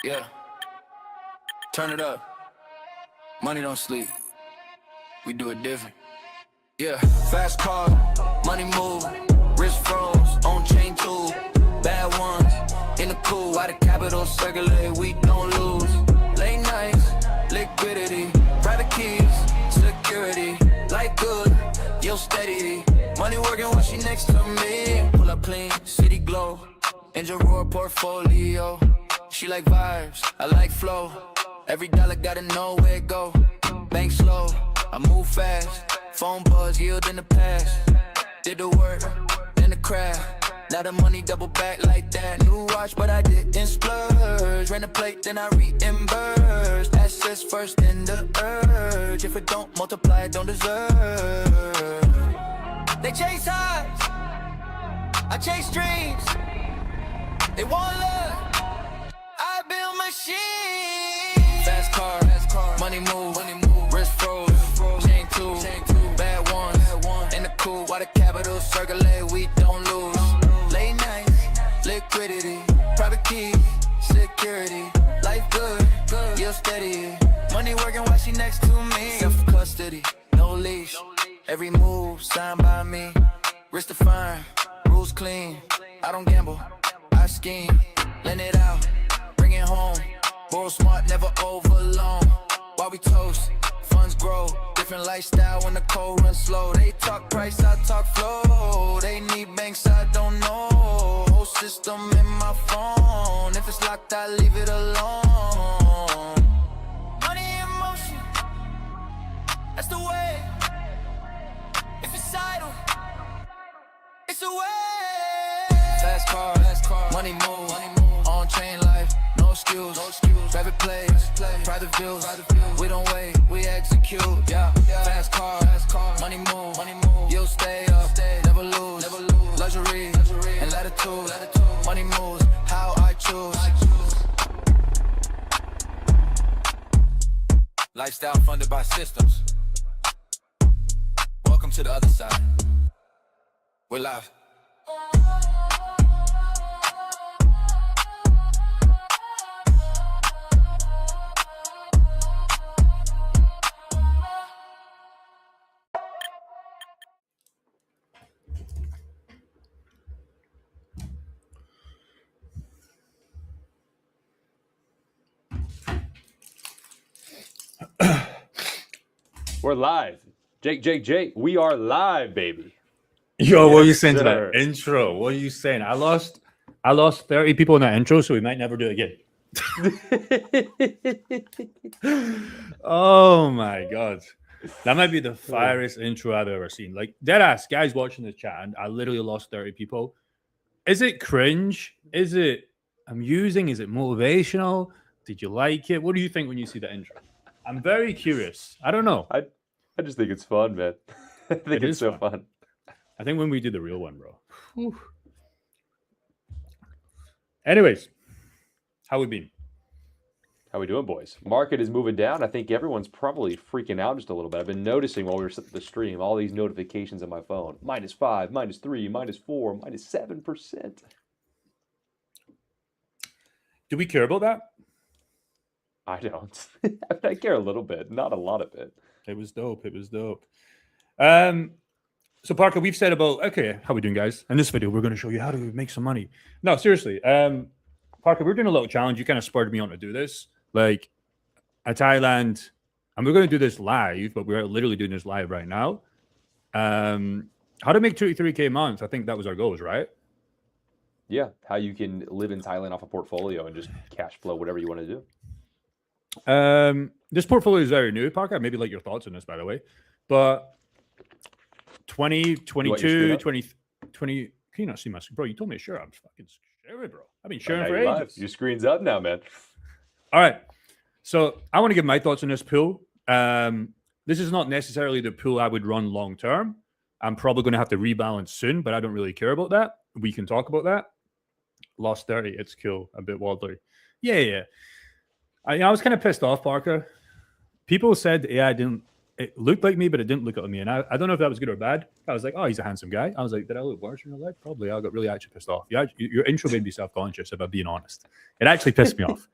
Yeah, turn it up. Money don't sleep. We do it different. Yeah, fast car, money move, wrist froze, on chain too. Bad ones in the cool. Why the capital circulate? We don't lose. Late nights, liquidity, private keys, security. Life good, yo steady. Money working while she next to me. Pull up clean, city glow. Engine roar portfolio. She like vibes, I like flow. Every dollar gotta know where it go. Bank slow, I move fast. Phone buzz, yield in the past. Did the work, then the craft. Now the money double back like that. New watch, but I didn't splurge. Ran the plate, then I reimbursed. Assets first, then the urge. If it don't multiply, it don't deserve. They chase highs, I chase dreams. They want love, I build machines. Fast car, money move, wrist froze, chain two, bad ones, in the cool. Why the capital circulate? We don't lose. Late nights, liquidity, private keys, security. Life good, yield steady. Money working while she next to me. Self custody, no leash. Every move signed by me. Wrist defined, rules clean. I don't gamble, I scheme. Lend it out, bring it home. Borrow smart, never overloan. While we toast, funds grow. Different lifestyle when the cold runs slow. They talk price, I talk flow. They need banks, I don't know. Whole system in my phone. If it's locked, I leave it alone. Money in motion, that's the way. If it's idle, it's a way. Fast car, money move, on chain life, no excuse. Private plays, private views. We don't wait, we execute. Yeah, fast car, money move. You'll stay up, never lose. Luxury and latitude. Money moves how I choose. Lifestyle funded by systems. Welcome to the other side. We're live. We're live. Jake, we are live, baby. Yo, Yes, what are you saying to sir. that intro? What are you saying? I lost 30 people in that intro, so we might never do it again. Oh my god. That might be the fieriest intro I've ever seen. Like, deadass, guys watching this chat, and I literally lost 30 people. Is it cringe? Is it amusing? Is it motivational? Did you like it? What do you think when you see the intro? I'm very curious. I don't know. I just think it's fun, man. I think It it's is so fun. fun. I think when we do the real one, bro. Whew. Anyways, how we been? How we doing, boys? Market is moving down. I think everyone's probably freaking out just a little bit. I've been noticing while we were at the stream, all these notifications on my phone. -5, -3, -4, -7%. Do we care about that? I don't. I care a little bit, not a lot of it. It was dope. So Parker, we've said about, okay, how we doing, guys? In this video, we're going to show you how to make some money. No, seriously. Parker, we're doing a little challenge. You kind of spurred me on to do this. Like, at Thailand, and we're going to do this live, but we're literally doing this live right now. How to make 33K a month. I think that was our goals, right? Yeah, how you can live in Thailand off a portfolio and just cash flow whatever you want to do. This portfolio is very new, Parker. Maybe like your thoughts on this, by the way. But 20, 22, 20, 20. Can you not see my screen? Bro, you told me to share. I'm fucking sharing, bro. I've been sharing for ages. Your screen's up now, man. All right. So I want to give my thoughts on this pool. This is not necessarily the pool I would run long term. I'm probably going to have to rebalance soon, but I don't really care about that. We can talk about that. Lost 30. It's cool. A bit wobbly. Yeah. I was kind of pissed off, Parker. People said, it looked like me, but it didn't look like me. And I don't know if that was good or bad. I was like, oh, he's a handsome guy. I was like, did I look worse in real life? Probably. I got really actually pissed off. Your intro made me self-conscious, if I'm being honest. It actually pissed me off.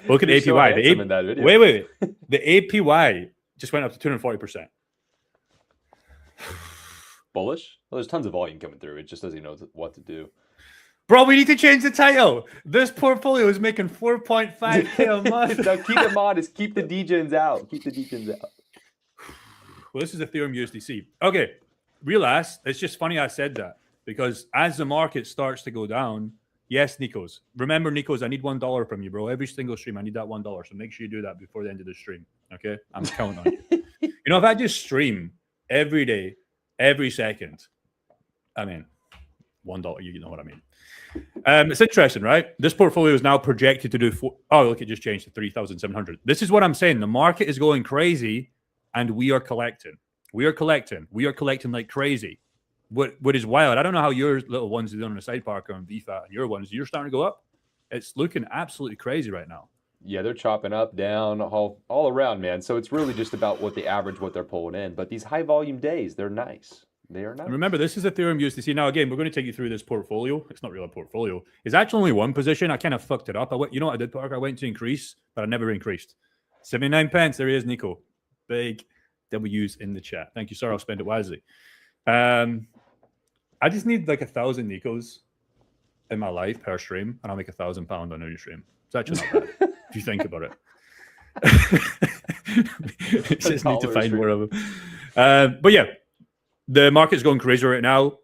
Look at the APY. In that video. Wait. The APY just went up to 240%. Bullish? Well, there's tons of volume coming through. It just doesn't know what to do. Bro, we need to change the title. This portfolio is making 4.5K a month. Now keep it modest. Keep the degens out. Keep the degens out. Well, this is Ethereum USDC. Okay, realize it's just funny I said that because as the market starts to go down, yes, Nikos. Remember, Nikos, I need $1 from you, bro. Every single stream, I need that $1. So make sure you do that before the end of the stream. Okay, I'm counting on you. You know, if I just stream every day, every second, I mean, $1. You know what I mean. It's interesting, right? This portfolio is now projected to do look, it just changed to 3,700. This is what I'm saying. The market is going crazy. And we are collecting. We are collecting like crazy. What is wild? I don't know how your little ones are doing on the side, Parker, on VFAT, and your ones. You're starting to go up. It's looking absolutely crazy right now. Yeah, they're chopping up, down, all around, man. So it's really just about what they're pulling in. But these high volume days, they're nice. They are nice. Remember, this is Ethereum USDC. Now, again, we're going to take you through this portfolio. It's not really a portfolio. It's actually only one position. I kind of fucked it up. You know what I did, Parker? I went to increase, but I never increased. 79 pence. There he is, Nico. Big W's in the chat. Thank you, sir. I'll spend it wisely. I just need like 1,000 Nikos in my life per stream, and I'll make £1,000 on every stream. It's actually not bad if you think about it. Just need to find more of them. But yeah, the market's going crazy right now.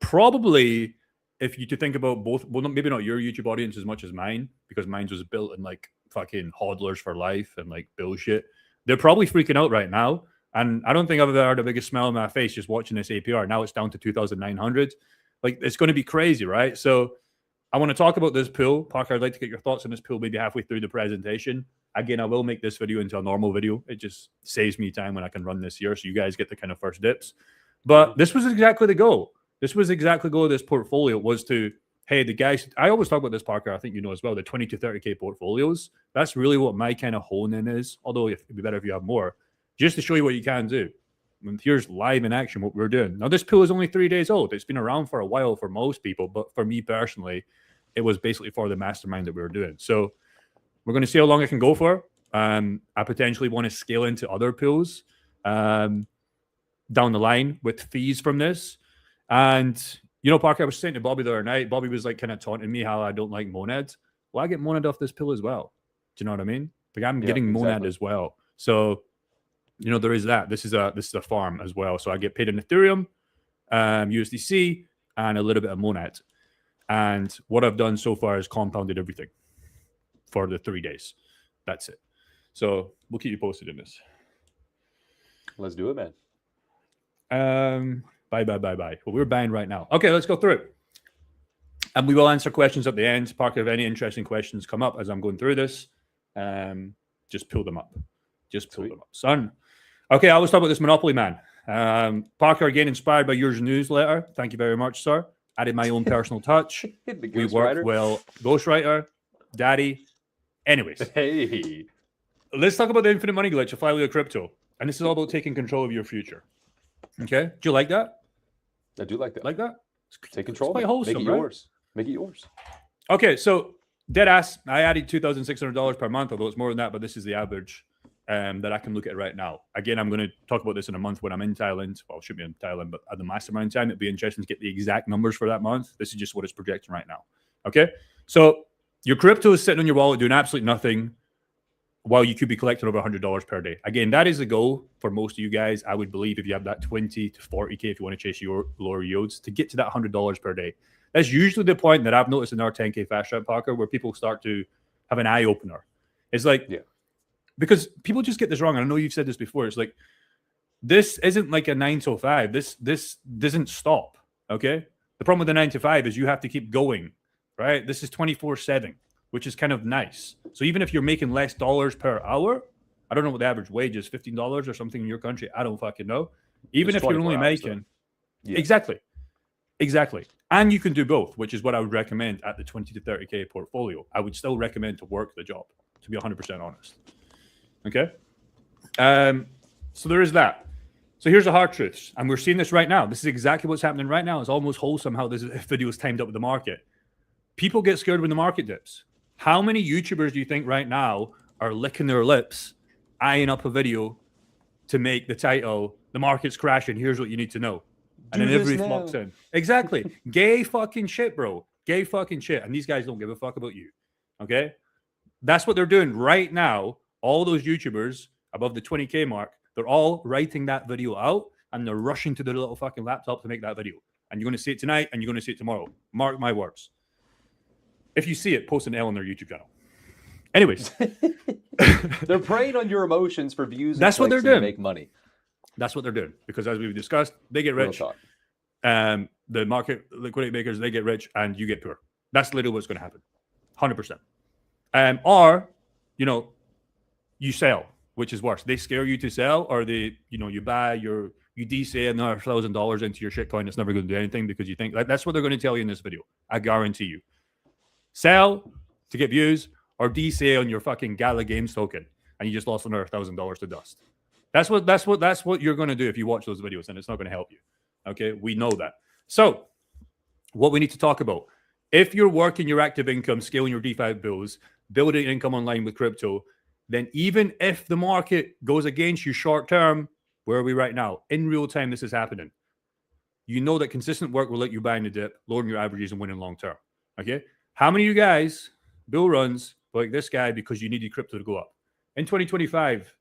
Probably, if you to think about both, well, maybe not your YouTube audience as much as mine, because mine was built in like fucking hodlers for life and like bullshit. They're probably freaking out right now. And I don't think I've ever had the biggest smile on my face just watching this APR. Now it's down to 2,900. Like, it's going to be crazy, right? So I want to talk about this pool. Parker, I'd like to get your thoughts on this pool maybe halfway through the presentation. Again, I will make this video into a normal video. It just saves me time when I can run this here, so you guys get the kind of first dips. But this was exactly the goal. This was exactly the goal of this portfolio, was to, hey, the guys, I always talk about this, Parker, I think you know as well, the 20 to 30K portfolios. That's really what my kind of hone-in is, although it'd be better if you have more, just to show you what you can do. And here's live in action what we're doing. Now, this pool is only 3 days old. It's been around for a while for most people, but for me personally, it was basically for the mastermind that we were doing. So we're going to see how long it can go for. I potentially want to scale into other pools down the line with fees from this. And, you know, Parker, I was saying to Bobby the other night, Bobby was like kind of taunting me how I don't like Monad. Well, I get Monad off this pool as well. Do you know what I mean? Like, I'm getting Monad as well. So, you know, there is that. This is a farm as well. So I get paid in Ethereum, USDC, and a little bit of Monad. And what I've done so far is compounded everything for the 3 days. That's it. So we'll keep you posted in this. Let's do it, man. Bye. Well, we're buying right now. Okay, let's go through it. And we will answer questions at the end. Parker, if any interesting questions come up as I'm going through this, just pull them up. Just pull them up, son. Okay, I was talking about this Monopoly Man. Parker, again, inspired by yours newsletter. Thank you very much, sir. Added my own personal touch. We work well. Ghostwriter, Daddy. Anyways. Hey. Let's talk about the infinite money glitch, a flywheel of crypto. And this is all about taking control of your future. Okay? Do you like that? I do like that. Like that? Take control. It's quite wholesome, Make it yours. Make it yours. Okay, so dead ass, I added $2,600 per month, although it's more than that, but this is the average that I can look at right now. Again, I'm going to talk about this in a month when I'm in Thailand. Well, I should be in Thailand, but at the mastermind time, it'd be interesting to get the exact numbers for that month. This is just what it's projecting right now. Okay, so your crypto is sitting on your wallet doing absolutely nothing while you could be collecting over $100 per day. Again, that is the goal for most of you guys. I would believe if you have that 20 to 40K, if you want to chase your lower yields, to get to that $100 per day. That's usually the point that I've noticed in our 10K fast track, Parker, where people start to have an eye opener. It's like, because people just get this wrong. And I know you've said this before. It's like, this isn't like a 9 to 5. This doesn't stop. Okay. The problem with the 9 to 5 is you have to keep going, right? This is 24/7, which is kind of nice. So even if you're making less dollars per hour, I don't know what the average wage is, $15 or something in your country. I don't fucking know. Even It's if you're 24 only hours, though. making Yeah. exactly, and you can do both, which is what I would recommend at the 20 to 30K portfolio. I would still recommend to work the job, to be 100% honest. Okay. So there is that. So here's the hard truths, and we're seeing this right now. This is exactly what's happening right now. It's almost wholesome how this video is timed up with the market. People get scared when the market dips. How many YouTubers do you think right now are licking their lips, eyeing up a video to make the title, "The market's crashing, here's what you need to know"? And then everybody flocks in. Exactly. Gay fucking shit, bro. Gay fucking shit. And these guys don't give a fuck about you. Okay? That's what they're doing right now. All those YouTubers above the 20K mark, they're all writing that video out and they're rushing to their little fucking laptop to make that video. And you're going to see it tonight and you're going to see it tomorrow. Mark my words. If you see it, post an L on their YouTube channel. Anyways. They're preying on your emotions for views. That's what they're clicks and to doing. make money. That's what they're doing. Because as we've discussed, they get Real rich. talk. The market liquidity makers, they get rich and you get poor. That's literally what's going to happen. 100%. Or, you sell, which is worse. They scare you to sell, or you buy you DCA another $1,000 into your shitcoin. It's never going to do anything because you think that's what they're going to tell you in this video. I guarantee you. Sell to get views, or DCA on your fucking Gala Games token, and you just lost another $1,000 to dust. That's what you're going to do if you watch those videos, and it's not going to help you. Okay, we know that. So, what we need to talk about: if you're working your active income, scaling your DeFi bills, building income online with crypto, then even if the market goes against you short term, where are we right now? In real time, this is happening. You know that consistent work will let you buy in the dip, lowering your averages and winning long term. Okay, how many of you guys bull runs like this guy because you needed crypto to go up in 2025?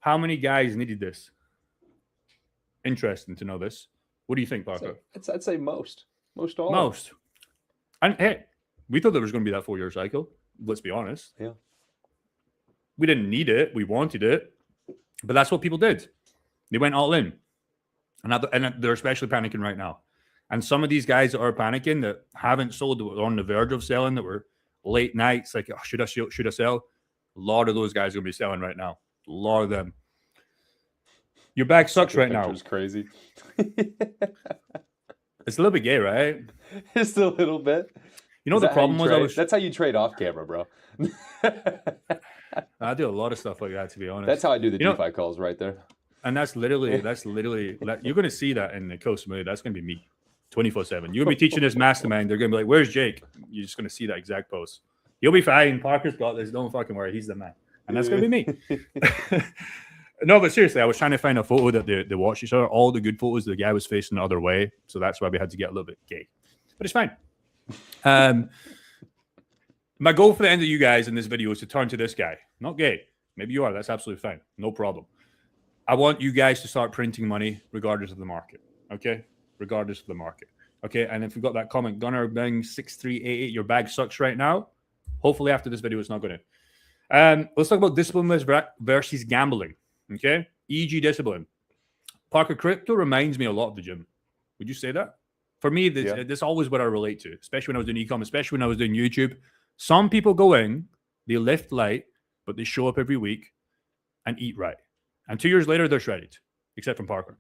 How many guys needed this? Interesting to know this. What do you think, Parker? I'd say most all. Most. And hey, we thought there was going to be that 4-year cycle. Let's be honest. Yeah. We didn't need it. We wanted it. But that's what people did. They went all in. And they're especially panicking right now. And some of these guys that are panicking, that haven't sold, that were on the verge of selling, that were late nights, like, oh, should I sell? A lot of those guys are going to be selling right now. A lot of them. Your bag sucks right now. It's crazy. It's a little bit gay, right? Just a little bit. You know, the problem was that's how you trade off camera, bro. I do a lot of stuff like that, to be honest. That's how I do the DeFi calls right there. And that's literally, you're going to see that in the Coast Familiar. That's going to be me 24/7. You're going to be teaching this mastermind. They're going to be like, where's Jake? You're just going to see that exact post. You'll be fine. Parker's got this. Don't fucking worry. He's the man. And that's going to be me. No, but seriously, I was trying to find a photo that they watched each other. All the good photos, the guy was facing the other way. So that's why we had to get a little bit gay. But it's fine. My goal for the end of you guys in this video is to turn to this guy. Not gay. Maybe you are. That's absolutely fine. No problem. I want you guys to start printing money regardless of the market. Okay? Regardless of the market. Okay? And if you've got that comment, Gunnar Bing 6388, your bag sucks right now. Hopefully after this video, it's not going to. Let's talk about discipline versus gambling. Okay? EG discipline. Parker, crypto reminds me a lot of the gym. Would you say that? For me, this is always what I relate to, especially when I was doing e-com, especially when I was doing YouTube. Some people go in, they lift light, but they show up every week and eat right. And 2 years later, they're shredded, except from Parker.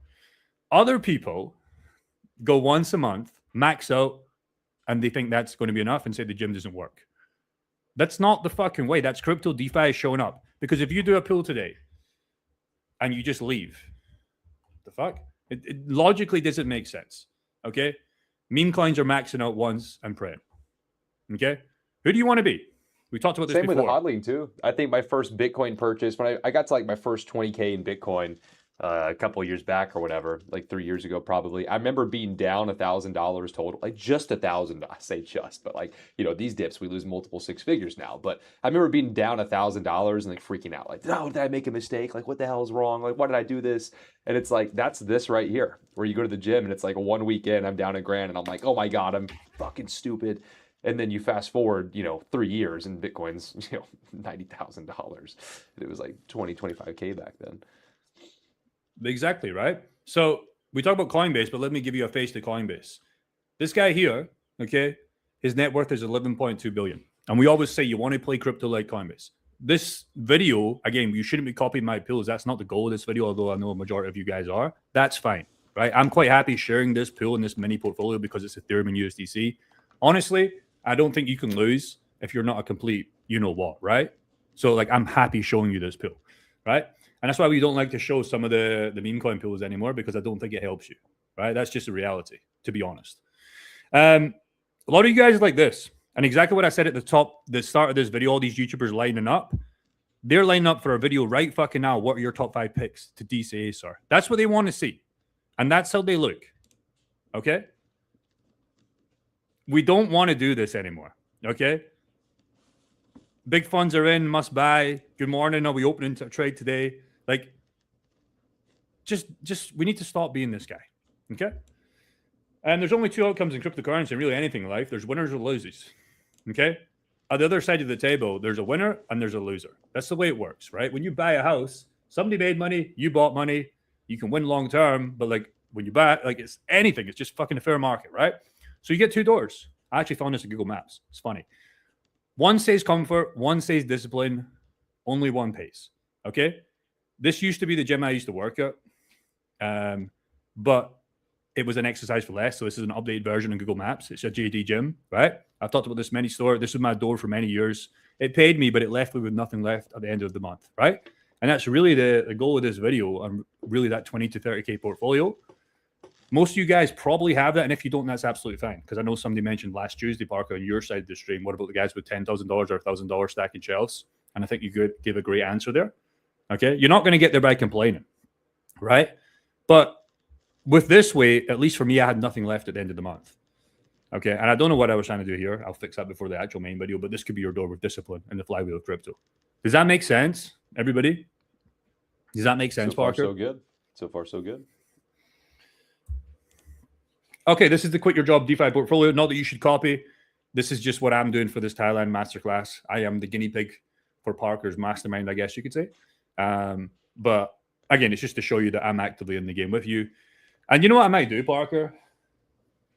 Other people go once a month, max out, and they think that's going to be enough and say the gym doesn't work. That's not the fucking way. That's crypto DeFi is showing up. Because if you do a pull today and you just leave, the fuck? It logically doesn't make sense. Okay? Meme coins are maxing out once and praying. Okay? Who do you want to be? We talked about this before. Same with hodling too. I think my first Bitcoin purchase, when I got to like my first 20K in Bitcoin a couple of years back or whatever, like 3 years ago probably, I remember being down $1,000 total, like just $1,000. I say just, but like, these dips, we lose multiple six figures now. But I remember being down $1,000 and like freaking out, like, oh, did I make a mistake? Like, what the hell is wrong? Like, why did I do this? And it's like, that's this right here, where you go to the gym and it's like 1 weekend, I'm down $1,000 and I'm like, oh my God, I'm fucking stupid. And then you fast forward, 3 years and Bitcoin's, $90,000. It was like 25K back then. Exactly, right? So we talk about Coinbase, but let me give you a face to Coinbase. This guy here, okay, his net worth is 11.2 billion. And we always say you want to play crypto like Coinbase. this video, again, you shouldn't be copying my pills. That's not the goal of this video, although I know a majority of you guys are. That's fine, right? I'm quite happy sharing this pool in this mini portfolio because it's Ethereum and USDC. Honestly, I don't think you can lose if you're not a complete you-know-what, right? So, like, I'm happy showing you this pool, right? And that's why we don't like to show some of the meme coin pools anymore, because I don't think it helps you, right? That's just a reality, to be honest. A lot of you guys are like this. And exactly what I said at the start of this video, all these YouTubers lining up, they're lining up for a video right fucking now. What are your top 5 picks to DCA, sir? That's what they want to see. And that's how they look. Okay? We don't want to do this anymore. Okay? Big funds are in, must buy. Good morning. Are we opening to trade today? Like, just we need to stop being this guy. Okay? And there's only 2 outcomes in cryptocurrency and really anything in life. There's winners or losers. Okay? On the other side of the table, there's a winner and there's a loser. That's the way it works, right? When you buy a house, somebody made money, you bought money, you can win long term, but like when you buy, like it's anything, it's just fucking a fair market, right? So you get 2 doors. I actually found this in Google Maps. It's funny. One says comfort, one says discipline, only one pays. Okay? This used to be the gym I used to work at, but it was an exercise for less. So this is an updated version of Google Maps. It's a JD gym, right? I've talked about this many store. This was my door for many years. It paid me, but it left me with nothing left at the end of the month, right? And that's really the goal of this video, and really that 20 to 30K portfolio. Most of you guys probably have that. And if you don't, that's absolutely fine. Because I know somebody mentioned last Tuesday, Parker, on your side of the stream, what about the guys with $10,000 or $1,000 stacking shelves? And I think you could give a great answer there. Okay. You're not going to get there by complaining, right? But with this way, at least for me, I had nothing left at the end of the month. Okay. And I don't know what I was trying to do here. I'll fix that before the actual main video, but this could be your door with discipline and the flywheel of crypto. Does that make sense, everybody? Does that make sense, So far, Parker? so good. So far, so good. Okay, this is the Quit Your Job DeFi portfolio. Not that you should copy. This is just what I'm doing for this Thailand masterclass. I am the guinea pig for Parker's mastermind, I guess you could say. But again, it's just to show you that I'm actively in the game with you. And you know what I might do, Parker?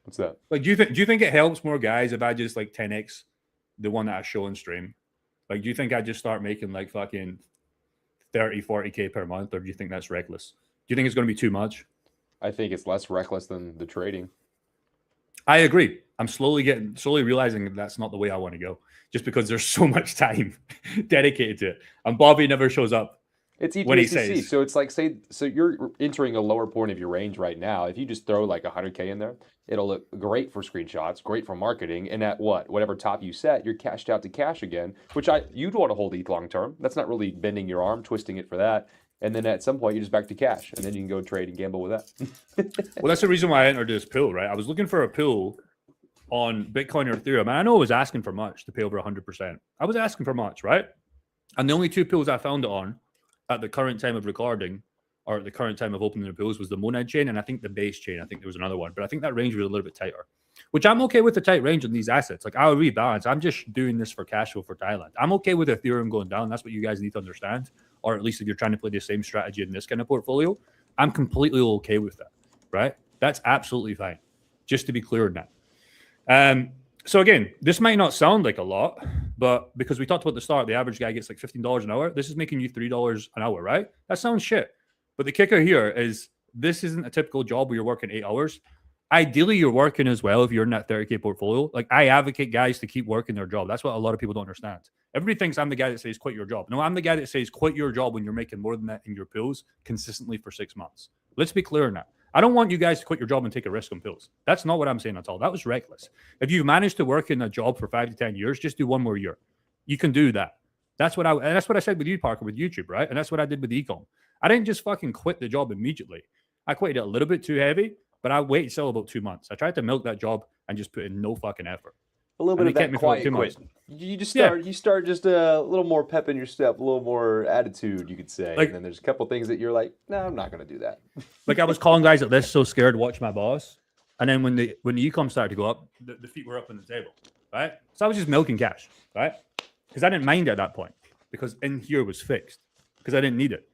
What's that? Like, do you think it helps more guys if I just like 10x the one that I show on stream? Like, do you think I just start making like fucking 30, 40K per month? Or do you think that's reckless? Do you think it's going to be too much? I think it's less reckless than the trading. I agree. I'm slowly realizing that that's not the way I want to go, just because there's so much time dedicated to it. And Bobby never shows up. It's When he ETHCC, says- so it's like, say, so you're entering a lower point of your range right now. If you just throw like 100K in there, it'll look great for screenshots, great for marketing, and at whatever top you set, you're cashed out to cash again, which you'd want to hold ETH long term. That's not really bending your arm, twisting it for that. And then at some point, you're just back to cash, and then you can go trade and gamble with that. Well, that's the reason why I entered this pool, right? I was looking for a pool on Bitcoin or Ethereum, and I know I was asking for much to pay over 100%. I was asking for much, right? And the only 2 pools I found it on at the current time of recording, or at the current time of opening the pools, was the Monad chain, and I think the base chain. I think there was another one, but I think that range was a little bit tighter, which I'm okay with the tight range on these assets. Like, I'll rebalance. I'm just doing this for cash flow for Thailand. I'm okay with Ethereum going down. That's what you guys need to understand. Or at least if you're trying to play the same strategy in this kind of portfolio, I'm completely okay with that, right? That's absolutely fine. Just to be clear on that. So again, this might not sound like a lot, but because we talked about at the start, the average guy gets like $15 an hour. This is making you $3 an hour, right? That sounds shit. But the kicker here is this isn't a typical job where you're working 8 hours. Ideally, you're working as well if you're in that 30K portfolio. Like, I advocate guys to keep working their job. That's what a lot of people don't understand. Everybody thinks I'm the guy that says quit your job. No, I'm the guy that says quit your job when you're making more than that in your pills consistently for 6 months. Let's be clear on that. I don't want you guys to quit your job and take a risk on pills. That's not what I'm saying at all. That was reckless. If you've managed to work in a job for 5 to 10 years, just do 1 more year. You can do that. That's what I said with you, Parker, with YouTube, right? And that's what I did with Ecom. I didn't just fucking quit the job immediately. I quit it a little bit too heavy, but I waited still about 2 months. I tried to milk that job and just put in no fucking effort. A little And bit they of kept that me for like quiet 2 months. quit. You just start. You start just a little more pep in your step, a little more attitude, you could say. Like- and then there's a couple things that you're like, no, I'm not going to do that. Like, I was calling guys like this, so scared to watch my boss. And then when the ecom started to go up, the feet were up on the table, right? So I was just milking cash, right? Because I didn't mind at that point, because in here was fixed, because I didn't need it.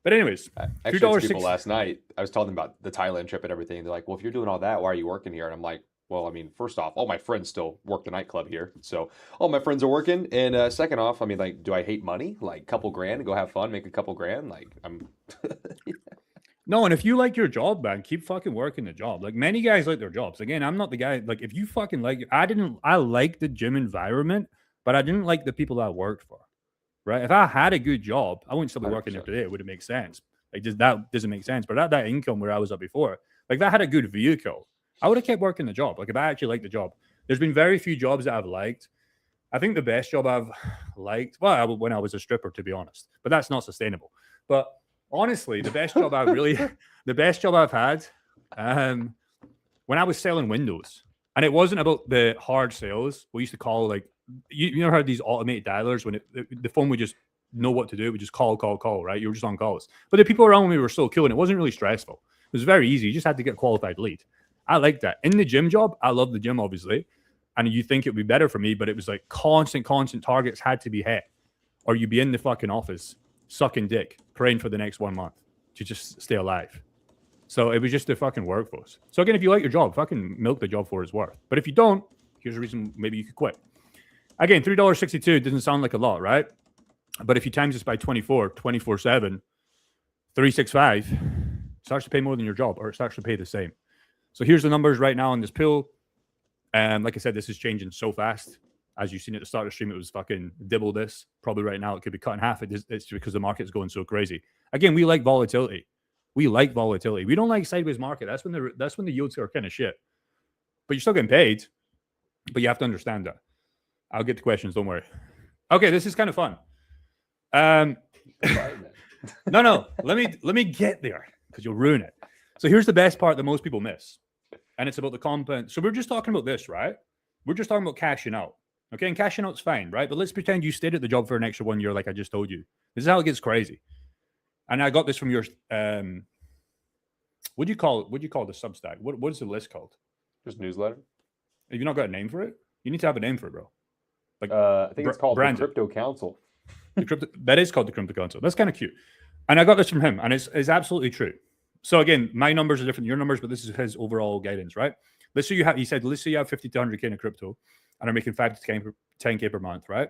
But anyways, I actually had $2.60 people last night. I was telling them about the Thailand trip and everything. They're like, well, if you're doing all that, why are you working here? And I'm like, Well, I mean, first off, all my friends still work the nightclub here, so all my friends are working. And second off, I mean, like, do I hate money? Like, couple grand, go have fun, make a couple grand. Like, I'm. No, and if you like your job, man, keep fucking working the job. Like many guys like their jobs. Again, I'm not the guy. Like if you fucking like it, I like the gym environment, but I didn't like the people that I worked for. Right? If I had a good job, I wouldn't still be working there 100%. today. It wouldn't make sense. Like just that doesn't make sense. But at that income where I was at before, like if I had a good vehicle, I would have kept working the job. Like if I actually liked the job. There's been very few jobs that I've liked. I think the best job I've liked, well, when I was a stripper, to be honest, but that's not sustainable. But honestly, the best job the best job I've had, when I was selling windows, and it wasn't about the hard sales. We used to call like, you know how these automated dialers when the phone would just know what to do, it would just call, right? You were just on calls. But the people around me were so cool, and it wasn't really stressful. It was very easy. You just had to get a qualified lead. I liked that. In the gym job, I love the gym, obviously. And you think it would be better for me, but it was like constant targets had to be hit. Or you'd be in the fucking office sucking dick, praying for the next 1 month to just stay alive. So it was just the fucking workforce. So again, if you like your job, fucking milk the job for its worth. But if you don't, here's a reason maybe you could quit. Again, $3.62 doesn't sound like a lot, right? But if you times this by 24/7, 365 starts to pay more than your job, or it starts to pay the same. So here's the numbers right now on this pool. And like I said, this is changing so fast. As you've seen at the start of the stream, it was fucking double this. Probably right now it could be cut in half. It's because the market's going so crazy. Again, we like volatility. We don't like sideways market. That's when the yields are kind of shit. But you're still getting paid. But you have to understand that. I'll get to questions. Don't worry. Okay, this is kind of fun. No. Let me get there because you'll ruin it. So here's the best part that most people miss. And it's about the compound. So we're just talking about this, right? We're just talking about cashing out. Okay, and cashing out's fine, right? But let's pretend you stayed at the job for an extra 1 year, like I just told you. This is how it gets crazy. And I got this from your what do you call the Substack? What is the list called? Just newsletter. Have you not got a name for it? You need to have a name for it, bro. Like I think it's called the Crypto Council. That is called the Crypto Council. That's kind of cute. And I got this from him, and it's absolutely true. So again, my numbers are different than your numbers, but this is his overall guidance, right? Let's say he said, let's say you have 50 to 100K in crypto and are making 5 to 10K per month, right?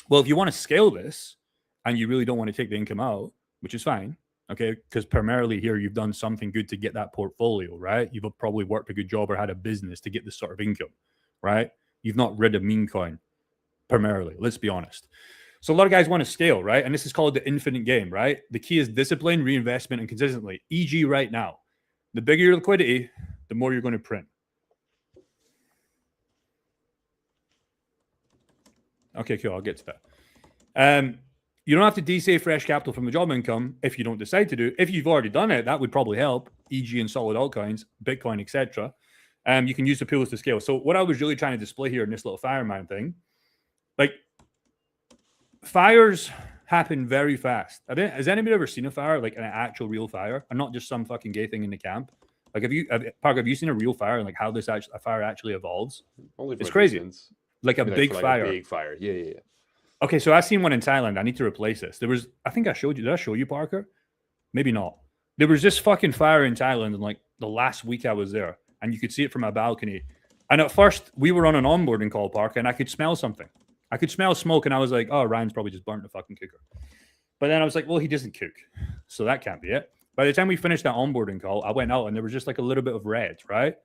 Well, if you want to scale this and you really don't want to take the income out, which is fine, okay? Because primarily here, you've done something good to get that portfolio, right? You've probably worked a good job or had a business to get this sort of income, right? You've not rid of meme coin primarily, let's be honest. So a lot of guys want to scale, right? And this is called the infinite game, right? The key is discipline, reinvestment, and consistently. E.g. right now, the bigger your liquidity, the more you're going to print. Okay, cool. I'll get to that. You don't have to DSA fresh capital from the job income if you don't decide to do. If you've already done it, that would probably help, e.g. in solid altcoins, Bitcoin, etc. You can use the pools to scale. So what I was really trying to display here in this little fireman thing, like, fires happen very fast. Has anybody ever seen a fire, like an actual real fire, and not just some fucking gay thing in the camp? Like, have you seen a real fire and like how a fire actually evolves? Only for it's crazy. Distance. Like a big fire. A big fire. Yeah. Okay, so I've seen one in Thailand. I need to replace this. I think I showed you. Did I show you, Parker? Maybe not. There was this fucking fire in Thailand in like the last week I was there, and you could see it from my balcony. And at first, we were on an onboarding call, Parker, and I could smell something. I could smell smoke, and I was like, oh, Ryan's probably just burnt the fucking cooker. But then I was like, well, he doesn't cook, so that can't be it. By the time we finished that onboarding call, I went out, and there was just like a little bit of red, right?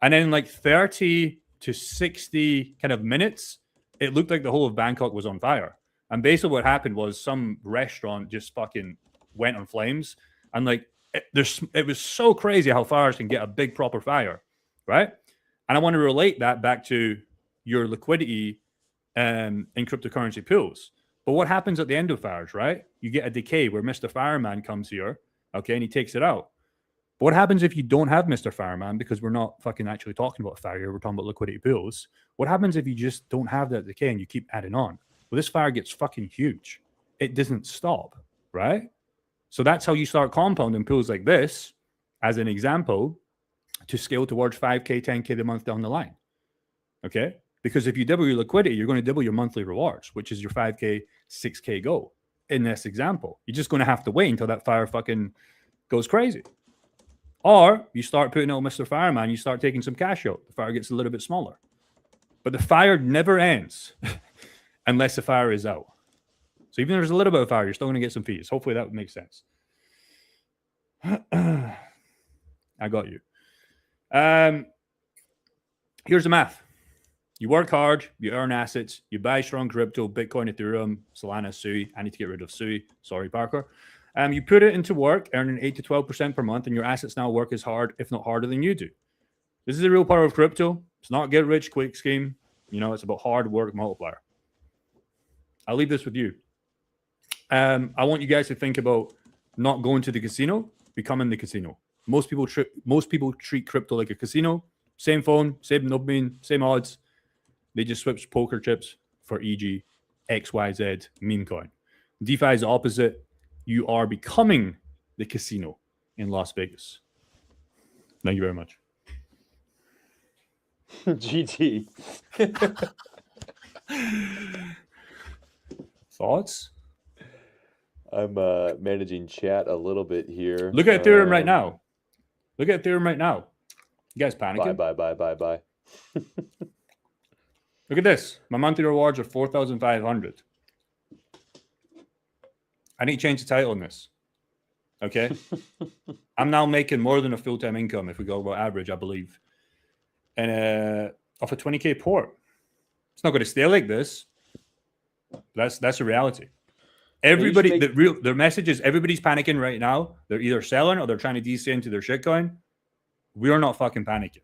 And then like 30 to 60 kind of minutes, it looked like the whole of Bangkok was on fire. And basically what happened was some restaurant just fucking went on flames. And like, it was so crazy how fires can get a big proper fire, right? And I want to relate that back to your liquidity in cryptocurrency pools. But what happens at the end of fires, right? You get a decay where Mr. Fireman comes here, okay, and he takes it out. But what happens if you don't have Mr. Fireman, because we're not fucking actually talking about fire here, we're talking about liquidity pools. What happens if you just don't have that decay and you keep adding on? Well, this fire gets fucking huge. It doesn't stop, right? So that's how you start compounding pools like this, as an example, to scale towards 5K, 10K a month down the line, okay? Because if you double your liquidity, you're going to double your monthly rewards, which is your 5K, 6K goal. In this example, you're just going to have to wait until that fire fucking goes crazy. Or you start putting out Mr. Fireman, you start taking some cash out. The fire gets a little bit smaller. But the fire never ends unless the fire is out. So even if there's a little bit of fire, you're still going to get some fees. Hopefully that would make sense. I got you. Here's the math. You work hard, you earn assets, you buy strong crypto, Bitcoin, Ethereum, Solana, Sui. I need to get rid of Sui. Sorry, Parker. You put it into work, earning 8 to 12% per month, and your assets now work as hard, if not harder than you do. This is the real power of crypto. It's not a get rich quick scheme. You know, it's about hard work multiplier. I'll leave this with you. I want you guys to think about not going to the casino, becoming the casino. Most people treat crypto like a casino. Same phone, same dopamine, same odds. They just switch poker chips for e.g. XYZ meme coin. DeFi is the opposite. You are becoming the casino in Las Vegas. Thank you very much. GT. Thoughts? I'm managing chat a little bit here. Look at Ethereum right now. Look at Ethereum right now. You guys panicking? Bye. Look at this. My monthly rewards are 4,500. I need to change the title on this. Okay? I'm now making more than a full-time income if we go about average, I believe. And off a 20K port. It's not going to stay like this. That's a reality. Everybody, their message is everybody's panicking right now. They're either selling or they're trying to DC into their shitcoin. We are not fucking panicking.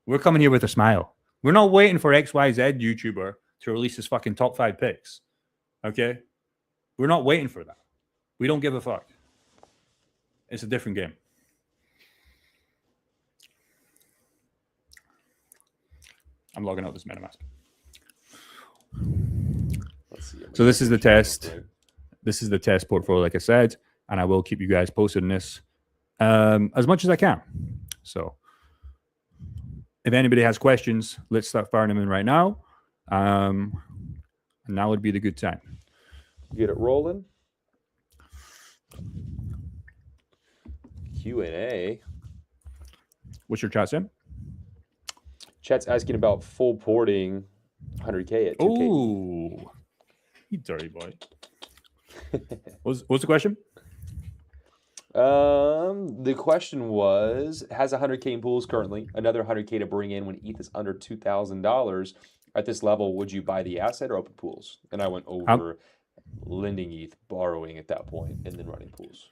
We're coming here with a smile. We're not waiting for XYZ YouTuber to release his fucking top 5 picks. Okay? We're not waiting for that. We don't give a fuck. It's a different game. I'm logging out this MetaMask. Let's see. So this is the test. This is the test portfolio, like I said, and I will keep you guys posted on this as much as I can. So if anybody has questions, let's start firing them in right now. And now would be the good time. Get it rolling. Q&A. What's your chat, Sam? Chat's asking about full porting 100K at 2K. Oh, you dirty boy. What's the question? The question was, has 100K in pools currently, another 100K to bring in when ETH is under $2,000. At this level, would you buy the asset or open pools? And I went over lending ETH, borrowing at that point, and then running pools.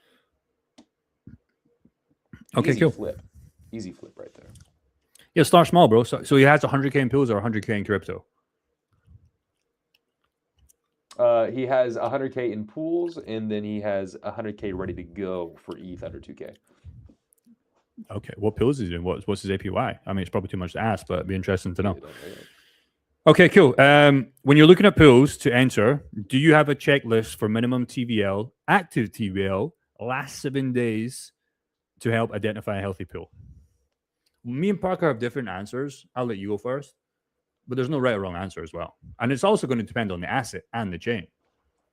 Okay, cool. Easy flip right there. Yeah, start small, bro. So he has 100K in pools or 100K in crypto? He has 100K in pools, and then he has 100K ready to go for ETH under 2K. Okay, what pools is he doing? What's his APY? I mean, it's probably too much to ask, but it'd be interesting to know. Okay, cool. When you're looking at pools to enter, do you have a checklist for minimum TVL, active TVL, last 7 days to help identify a healthy pool? Me and Parker have different answers. I'll let you go first. But there's no right or wrong answer as well. And it's also going to depend on the asset and the chain.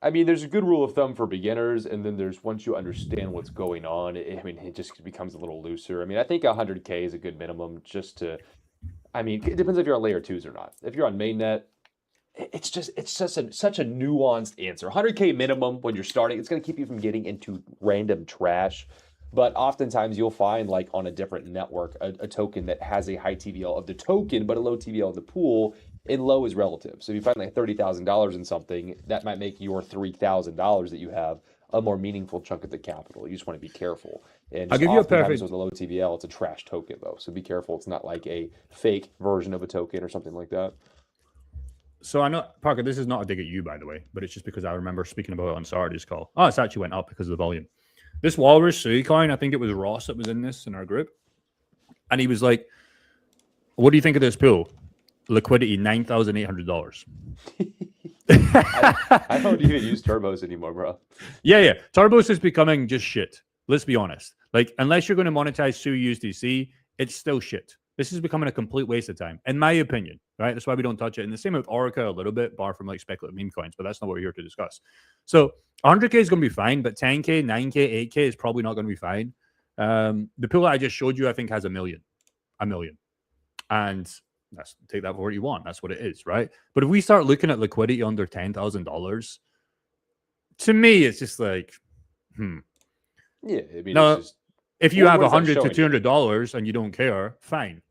I mean, there's a good rule of thumb for beginners, and then there's once you understand what's going on, it just becomes a little looser. I mean, I think 100K is a good minimum just to, I mean, it depends if you're on layer 2s or not. If you're on mainnet, it's just such a nuanced answer. 100K minimum when you're starting, it's going to keep you from getting into random trash. But oftentimes you'll find, like on a different network, a token that has a high TVL of the token, but a low TVL of the pool, and low is relative. So if you find like $30,000 in something, that might make your $3,000 that you have a more meaningful chunk of the capital. You just want to be careful. And I'll give you a perfect with a low TVL, it's a trash token though. So be careful. It's not like a fake version of a token or something like that. So I know, Parker, this is not a dig at you, by the way, but it's just because I remember speaking about it on Saturday's call. Oh, it's actually went up because of the volume. This Walrus Sui coin, I think it was Ross that was in this in our group. And he was like, what do you think of this pool? Liquidity, $9,800. I don't even use turbos anymore, bro. Yeah. Turbos is becoming just shit. Let's be honest. Like, unless you're going to monetize Sui USDC, it's still shit. This is becoming a complete waste of time, in my opinion, right? That's why we don't touch it. And the same with Orica a little bit, bar from like speculative meme coins, but that's not what we're here to discuss. So 100K is going to be fine, but 10K, 9K, 8K is probably not going to be fine. The pool that I just showed you, I think, has a million, and take that for what you want. That's what it is, right? But if we start looking at liquidity under $10,000, to me, it's just like, Yeah, I mean, Now, it's just if you What- have what is that $100 to showing you? $200 and you don't care, fine.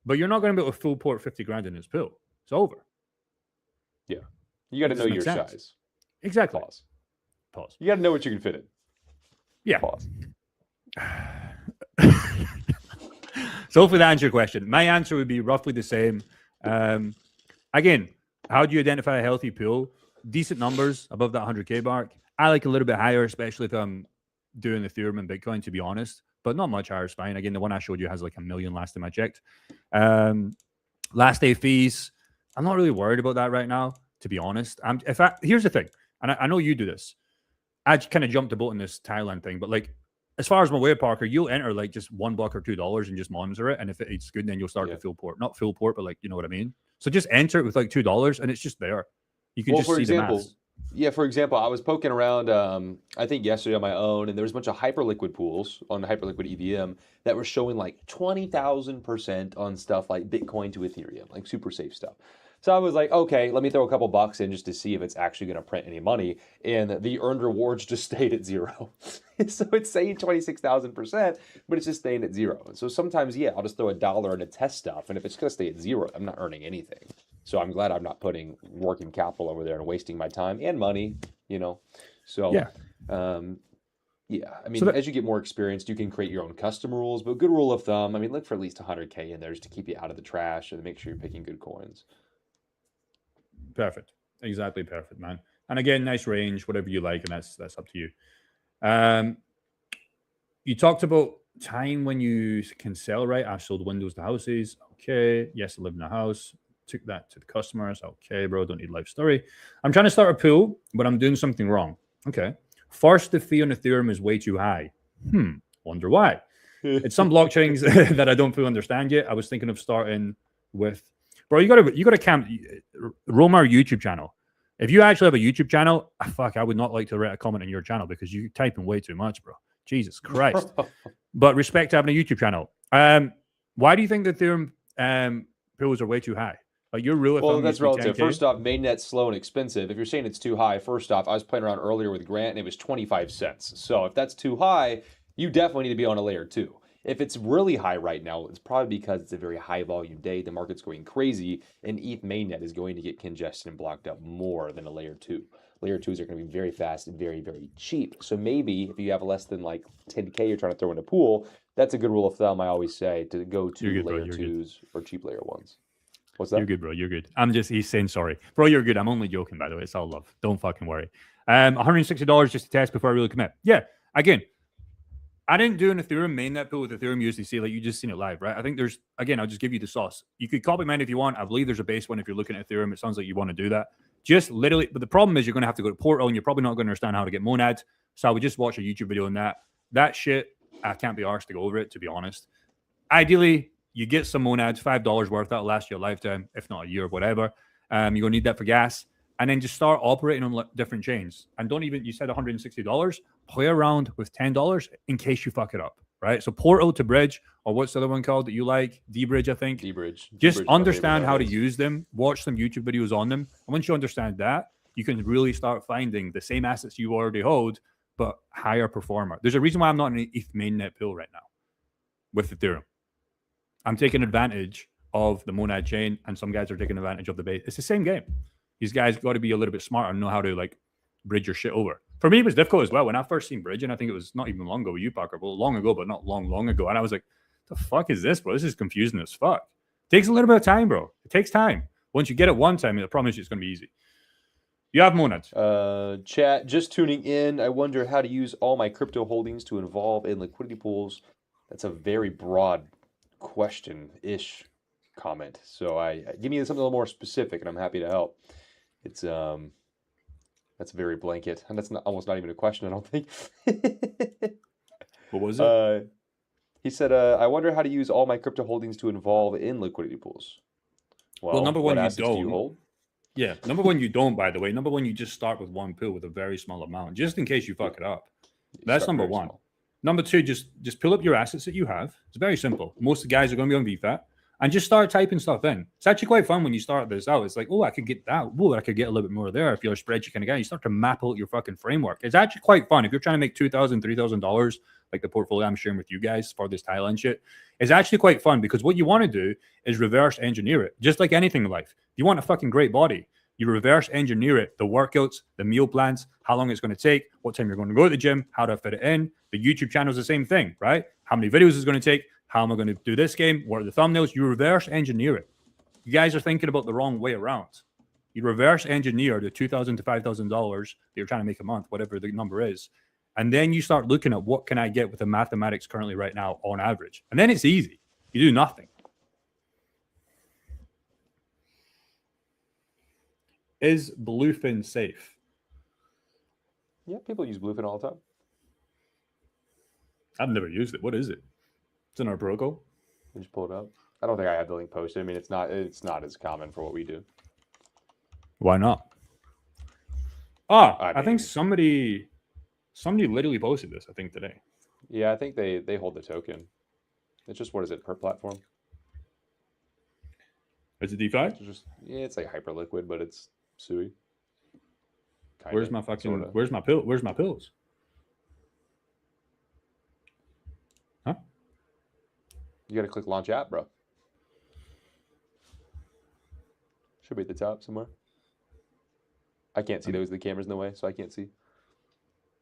But you're not going to be able to full port 50 grand in this pool. It's over. you got to Does know this your make sense? size. Exactly. Pause. You got to know what you can fit in. Yeah. Pause. So hopefully that answers your question. My answer would be roughly the same. Again, how do you identify a healthy pool? Decent numbers above that 100K mark. I like a little bit higher, especially if I'm doing Ethereum and Bitcoin, to be honest. But not much higher is fine. Again, the one I showed you has like 1 million last time I checked. Last day fees, I'm not really worried about that right now, to be honest. Here's the thing, and I know you do this. I kind of jumped the boat in this Thailand thing, but like, as far as my way, Parker, you'll enter like just $1 or $2 and just monitor it. And if it's good, then you'll start Yeah. the full port. Not full port, but like, you know what I mean? So just enter it with like $2 and it's just there. You can Well, just for see example, the maths. Yeah, for example, I was poking around, I think yesterday on my own, and there was a bunch of Hyperliquid pools on Hyperliquid EVM that were showing like 20,000% on stuff like Bitcoin to Ethereum, like super safe stuff. So I was like, okay, let me throw a couple bucks in just to see if it's actually going to print any money. And the earned rewards just stayed at zero. So it's saying 26,000%, but it's just staying at zero. And so sometimes, yeah, I'll just throw $1 into test stuff. And if it's going to stay at zero, I'm not earning anything. So I'm glad I'm not putting working capital over there and wasting my time and money, you know? So, Yeah. yeah, I mean, So that- as you get more experienced, you can create your own custom rules. But good rule of thumb, I mean, look for at least 100K in there just to keep you out of the trash and make sure you're picking good coins. Perfect. Exactly perfect, man. And again, nice range, whatever you like, and that's up to you. You talked about time when you can sell, right? I sold windows to houses. Okay. Yes, I live in a house. Took that to the customers. Okay, bro, don't need life story. I'm trying to start a pool, but I'm doing something wrong. Okay. First, the fee on Ethereum is way too high. Wonder why. It's some blockchains that I don't fully understand yet. I was thinking of starting with, bro, you gotta roam our YouTube channel. If you actually have a YouTube channel, I would not like to write a comment on your channel because you type in way too much, bro. Jesus Christ. But respect to having a YouTube channel. Why do you think the Ethereum pools are way too high? Like your rule of Well, thumb that's used to be relative. 10K? First off, mainnet's slow and expensive. If you're saying it's too high, first off, I was playing around earlier with Grant and it was 25 cents. So if that's too high, you definitely need to be on a layer 2. If it's really high right now, it's probably because it's a very high volume day. The market's going crazy, and ETH mainnet is going to get congested and blocked up more than a layer 2. Layer 2s are going to be very fast and very, very cheap. So maybe if you have less than like 10K you're trying to throw in a pool, that's a good rule of thumb, I always say, to go to You're good, bro. layer You're 2s or cheap layer 1s. What's that? You're good, bro. You're good. He's saying sorry. Bro, you're good. I'm only joking, by the way. It's all love. Don't fucking worry. $160 just to test before I really commit. Yeah. Again, I didn't do an Ethereum mainnet pool with Ethereum USDC like you just seen it live, right? I think there's, again, I'll just give you the sauce. You could copy mine if you want. I believe there's a base one if you're looking at Ethereum. It sounds like you want to do that. Just literally, but the problem is you're going to have to go to Portal and you're probably not going to understand how to get monads. So I would just watch a YouTube video on that. That shit, I can't be arsed to go over it, to be honest. Ideally, you get some monads, $5 worth. That'll last you a lifetime, if not a year, whatever. You're going to need that for gas. And then just start operating on different chains. And don't even, you said $160, play around with $10 in case you fuck it up, right? So Portal to Bridge, or what's the other one called that you like? D-Bridge, I think. D-Bridge. Just D-Bridge, my understand favorite how to nowadays. use them, watch some YouTube videos on them. And once you understand that, you can really start finding the same assets you already hold, but higher performer. There's a reason why I'm not in an ETH mainnet pool right now with Ethereum. I'm taking advantage of the Monad chain, and some guys are taking advantage of the base. It's the same game. These guys got to be a little bit smarter and know how to like bridge your shit over. For me, it was difficult as well. When I first seen bridging, I think it was not even long ago with you, Parker, but long ago, but not long ago. And I was like, the fuck is this, bro? This is confusing as fuck. Takes a little bit of time, bro. It takes time. Once you get it one time, I promise you it's going to be easy. You have Monads. Chat, just tuning in. I wonder how to use all my crypto holdings to involve in liquidity pools. That's a very broad question-ish comment. So give me something a little more specific, and I'm happy to help. It's that's very blanket, and that's almost not even a question, I don't think. What was it? He said, I wonder how to use all my crypto holdings to involve in liquidity pools. Well, number one, what you assets do you don't. hold? Yeah. Number one, you don't, by the way. Number one, you just start with one pool with a very small amount, just in case you fuck it up. That's Start number very one. small. Number two, just pull up your assets that you have. It's very simple. Most of the guys are going to be on VFAT. And just start typing stuff in. It's actually quite fun when you start this out. It's like, oh, I could get that. Oh, I could get a little bit more there. If you're a spreadsheet kind of guy, you start to map out your fucking framework. It's actually quite fun. If you're trying to make $2,000, $3,000, like the portfolio I'm sharing with you guys for this Thailand shit, it's actually quite fun because what you want to do is reverse engineer it. Just like anything in life. You want a fucking great body. You reverse engineer it. The workouts, the meal plans, how long it's going to take, what time you're going to go to the gym, how to fit it in. The YouTube channel is the same thing, right? How many videos is going to take? How am I going to do this game? What are the thumbnails? You reverse engineer it. You guys are thinking about the wrong way around. You reverse engineer the $2,000 to $5,000 that you're trying to make a month, whatever the number is. And then you start looking at what can I get with the mathematics currently right now on average. And then it's easy. You do nothing. Is Bluefin safe? Yeah, people use Bluefin all the time. I've never used it. What is it? It's in our protocol. You just pull it up. I don't think I have the link posted. I mean, it's not as common for what we do. Why not? Ah, I I think mean- somebody literally posted this, I think, today. Yeah, I think they hold the token. It's just, what is it, per platform? Is it DeFi? It's just, yeah, it's like Hyperliquid, but it's Sui. Kinda, Where's my fucking sorta. where's my pills? Huh? You gotta click launch app, bro. Should be at the top somewhere. I can't see those. The camera's in the way, so I can't see.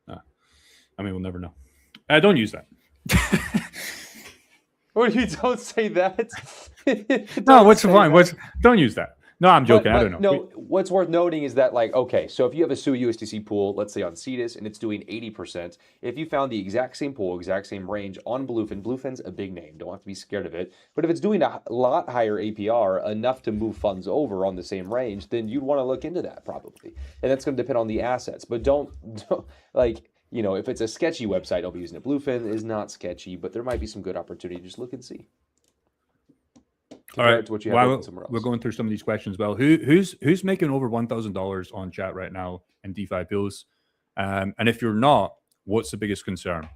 I mean, we'll never know. Don't use that. What you don't say that? No, Don't what's say the point? that. Don't use that. No, I'm joking. I don't know. No, what's worth noting is that, like, okay, so if you have a Sui USDC pool, let's say on Cetus, and it's doing 80%, if you found the exact same pool, exact same range on Bluefin, Bluefin's a big name, don't have to be scared of it, but if it's doing a lot higher APR, enough to move funds over on the same range, then you'd want to look into that probably. And that's going to depend on the assets, but don't like, you know, if it's a sketchy website, I'll be using it. Bluefin is not sketchy, but there might be some good opportunity. Just look and see. All Compare right. it to what you have While open somewhere else. we're going through some of these questions. Well, who's making over $1,000 on chat right now in DeFi pills? And if you're not, what's the biggest concern?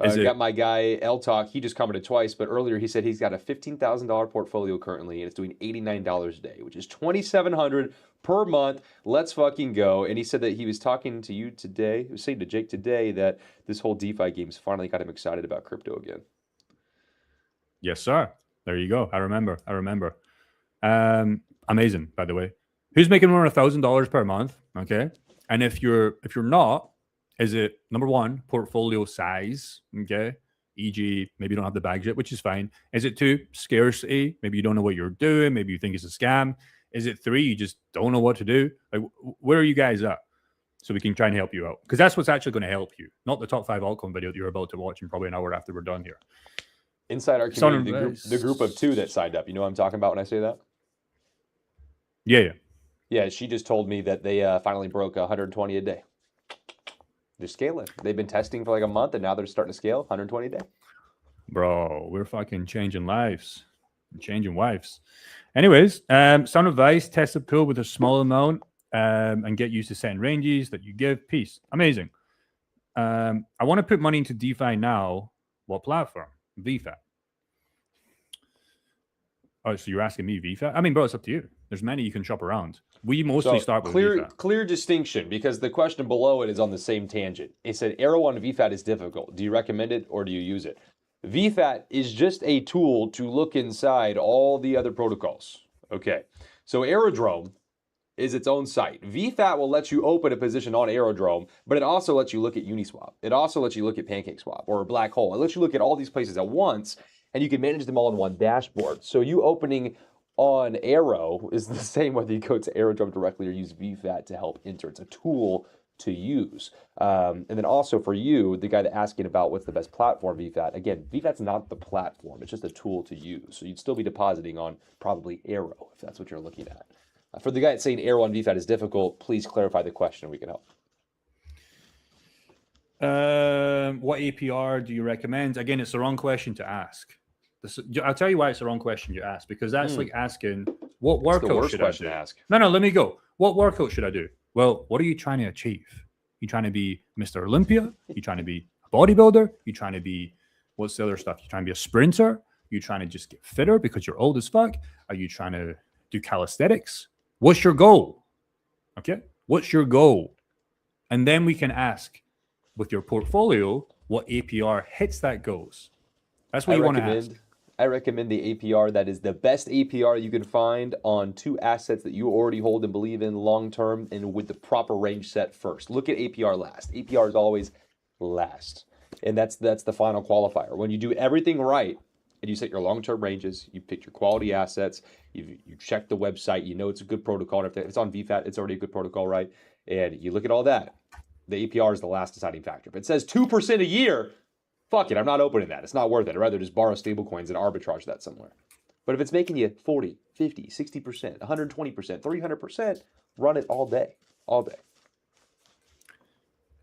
Is it- Got my guy L Talk. He just commented twice, but earlier he said he's got a $15,000 portfolio currently, and it's doing $89 a day, which is $2,700 per month. Let's fucking go! And he said that he was talking to you today. He was saying to Jake today that this whole DeFi game's finally got him excited about crypto again. Yes, sir. There you go. I remember. Amazing, by the way. Who's making more than $1,000 per month? Okay. And if you're not, is it number one, portfolio size? Okay. E.g., maybe you don't have the bags yet, which is fine. Is it two, scarcity? Maybe you don't know what you're doing. Maybe you think it's a scam. Is it three, you just don't know what to do? Like, where are you guys at? So we can try and help you out. Because that's what's actually going to help you. Not the top 5 altcoin video that you're about to watch in probably an hour after we're done here. Inside our community, the group of 2 that signed up. You know what I'm talking about when I say that? Yeah. Yeah, she just told me that they finally broke 120 a day. They're scaling. They've been testing for like a month, and now they're starting to scale 120 a day. Bro, we're fucking changing lives. Changing wives. Anyways, some advice, test a pool with a small amount and get used to setting ranges that you give. Peace. Amazing. I want to put money into DeFi now. What platform? VFAT. Oh, so you're asking me VFAT? I mean, bro, it's up to you. There's many you can shop around. We mostly start with VFAT. Clear distinction, because the question below it is on the same tangent. It said Arrow on VFAT is difficult. Do you recommend it or do you use it? VFAT is just a tool to look inside all the other protocols. Okay, so Aerodrome is its own site. VFAT will let you open a position on Aerodrome, but it also lets you look at Uniswap. It also lets you look at PancakeSwap or Black Hole. It lets you look at all these places at once, and you can manage them all in one dashboard. So you opening on Arrow is the same whether you go to Aerodrome directly or use VFAT to help enter. It's a tool to use. And then also for you, the guy that asking about what's the best platform, VFAT, again, VFAT's not the platform. It's just a tool to use. So you'd still be depositing on probably Arrow if that's what you're looking at. For the guy that's saying Arrow on VFAT is difficult, please clarify the question and we can help. What APR do you recommend? Again, it's the wrong question to ask. I'll tell you why it's the wrong question to ask, because that's like asking, what It's the workout worst should I question do? to ask. No, let me go. What workout should I do? Well, what are you trying to achieve? You trying to be Mr. Olympia? You trying to be a bodybuilder? You trying to be, what's the other stuff? You trying to be a sprinter? You trying to just get fitter because you're old as fuck? Are you trying to do calisthenics? What's your goal? Okay. What's your goal? And then we can ask with your portfolio what APR hits that goals. That's what you want to ask. I recommend the APR that is the best APR you can find on 2 assets that you already hold and believe in long term and with the proper range set first. Look at APR last. APR is always last. And that's the final qualifier. When you do everything right and you set your long-term ranges, you pick your quality assets, you check the website, you know it's a good protocol. If it's on VFAT, it's already a good protocol, right? And you look at all that. The APR is the last deciding factor. If it says 2% a year, fuck it, I'm not opening that. It's not worth it. I'd rather just borrow stablecoins and arbitrage that somewhere. But if it's making you 40, 50, 60%, 120%, 300%, run it all day. All day.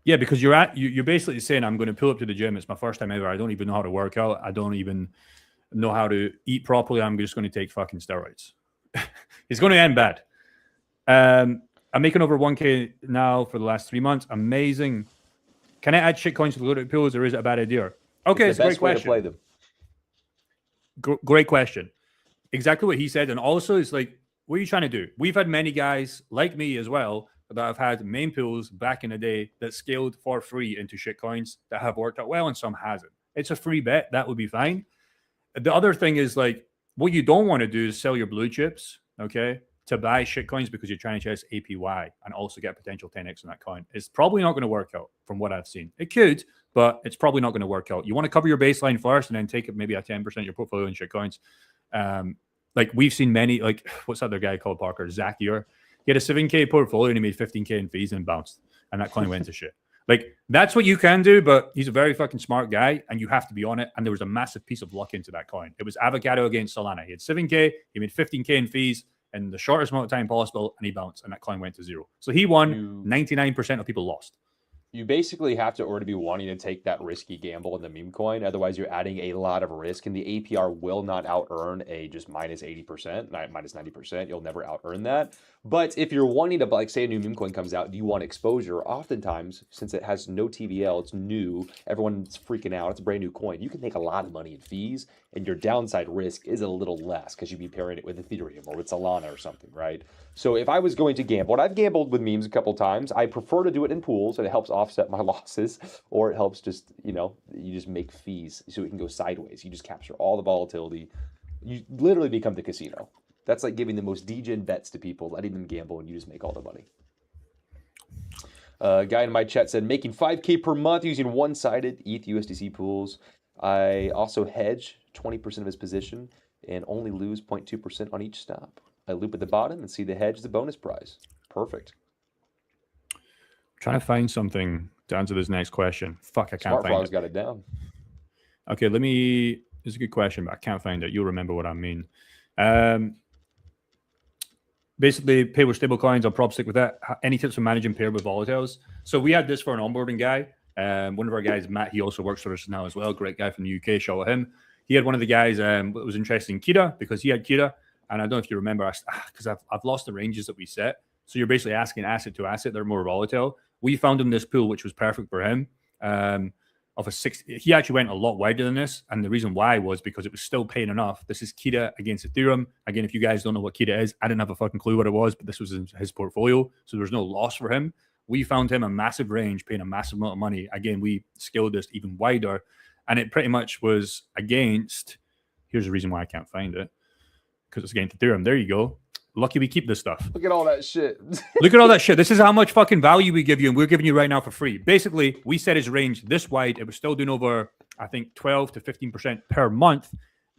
Yeah, because you're basically saying, I'm going to pull up to the gym. It's my first time ever. I don't even know how to work out. I don't even know how to eat properly. I'm just going to take fucking steroids. It's going to end bad. I'm making over 1K now for the last 3 months. Amazing. Can I add shitcoins to the loaded pools, or is it a bad idea? Okay, it's a great question. Way to play them. Great question. Exactly what he said. And also, it's like, what are you trying to do? We've had many guys like me as well that have had main pools back in the day that scaled for free into shitcoins that have worked out well and some hasn't. It's a free bet. That would be fine. The other thing is, like, what you don't want to do is sell your blue chips, okay, to buy shitcoins because you're trying to chase APY and also get potential 10x on that coin. It's probably not going to work out from what I've seen. It could, but it's probably not going to work out. You want to cover your baseline first and then take maybe a 10% of your portfolio in shitcoins. Like we've seen many, like what's that other guy called, Parker? Zakier. He had a 7K portfolio and he made 15K in fees and bounced. And that coin went to shit. Like, that's what you can do, but he's a very fucking smart guy and you have to be on it. And there was a massive piece of luck into that coin. It was avocado against Solana. He had 7K, he made 15K in fees in the shortest amount of time possible, and he bounced, and that coin went to zero. So he won. 99% of people lost. You basically have to already be wanting to take that risky gamble in the meme coin. Otherwise, you're adding a lot of risk, and the APR will not out-earn a just minus 80%, minus 90%. You'll never out-earn that. But if you're wanting to, like, say a new meme coin comes out, you want exposure, oftentimes, since it has no TVL, it's new, everyone's freaking out, it's a brand new coin, you can make a lot of money in fees, and your downside risk is a little less because you'd be pairing it with Ethereum or with Solana or something, right? So if I was going to gamble, and I've gambled with memes a couple times, I prefer to do it in pools, and it helps offset my losses, or it helps just, you just make fees so it can go sideways. You just capture all the volatility. You literally become the casino. That's like giving the most degen bets to people, letting them gamble, and you just make all the money. A guy in my chat said, making 5K per month using one-sided ETH USDC pools. I also hedge 20% of his position and only lose 0.2% on each stop. I loop at the bottom and see the hedge as a bonus prize. Perfect. Trying to find something to answer this next question. Fuck, I can't find it. Got it down. Okay, it's a good question, but I can't find it. You'll remember what I mean. Basically, pay with stable coins. I'll probably stick with that. Any tips for managing pair with volatiles? So we had this for an onboarding guy. One of our guys, Matt, he also works for us now as well. Great guy from the UK. Shout out him. He had one of the guys that was interested in Kira because he had Kira. And I don't know if you remember, because I've lost the ranges that we set. So you're basically asking asset to asset. They're more volatile. We found him this pool, which was perfect for him. Of a 60, he actually went a lot wider than this. And the reason why was because it was still paying enough. This is Kira against Ethereum. Again, if you guys don't know what Kira is, I didn't have a fucking clue what it was, but this was in his portfolio. So there was no loss for him. We found him a massive range, paying a massive amount of money. Again, we scaled this even wider. And it pretty much was against, here's the reason why I can't find it. Because it's against Ethereum. There you go. Lucky we keep this stuff. Look at all that shit. Look at all that shit. This is how much fucking value we give you, and we're giving you right now for free. Basically, we set his range this wide. It was still doing over, I think, 12 to 15% per month.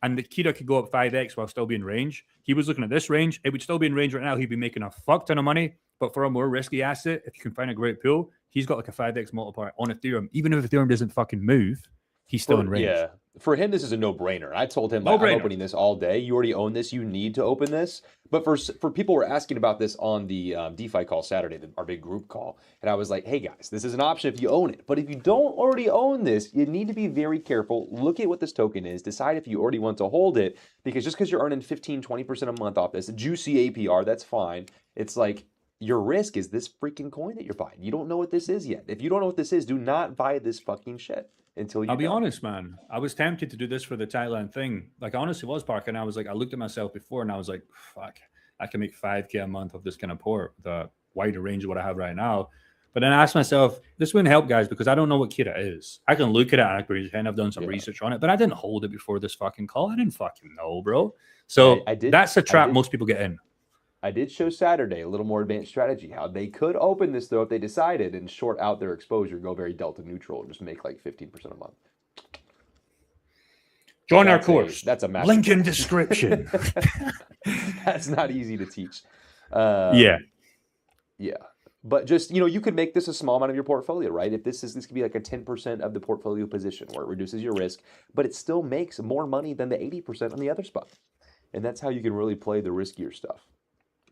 And the Kira could go up 5x while still being in range. He was looking at this range. It would still be in range right now. He'd be making a fuck ton of money. But for a more risky asset, if you can find a great pool, he's got like a 5x multiplier on Ethereum. Even if Ethereum doesn't fucking move, he's still in range. Yeah. For him, this is a no-brainer. I told him, like, I'm opening this all day. You already own this. You need to open this. But for people who were asking about this on the DeFi call Saturday, our big group call, and I was like, hey, guys, this is an option if you own it. But if you don't already own this, you need to be very careful. Look at what this token is. Decide if you already want to hold it. Because just because you're earning 15, 20% a month off this, a juicy APR, that's fine. It's like, your risk is this freaking coin that you're buying. You don't know what this is yet. If you don't know what this is, do not buy this fucking shit. until you I'll be know. honest, man. I was tempted to do this for the Thailand thing. Like, I honestly was, Parker. And I was like, I looked at myself before and I was like, fuck, I can make 5K a month of this kind of port with a wider range of what I have right now. But then I asked myself, this wouldn't help, guys, because I don't know what Kira is. I can look at it and I pretend I've done some research on it, but I didn't hold it before this fucking call. I didn't fucking know, bro. So that's a trap most people get in. I did show Saturday a little more advanced strategy, how they could open this, though, if they decided and short out their exposure, go very delta neutral, and just make like 15% a month. Join our course. That's a massive link in description. That's not easy to teach. Yeah. But just, you could make this a small amount of your portfolio, right? If this could be like a 10% of the portfolio position where it reduces your risk, but it still makes more money than the 80% on the other spot. And that's how you can really play the riskier stuff.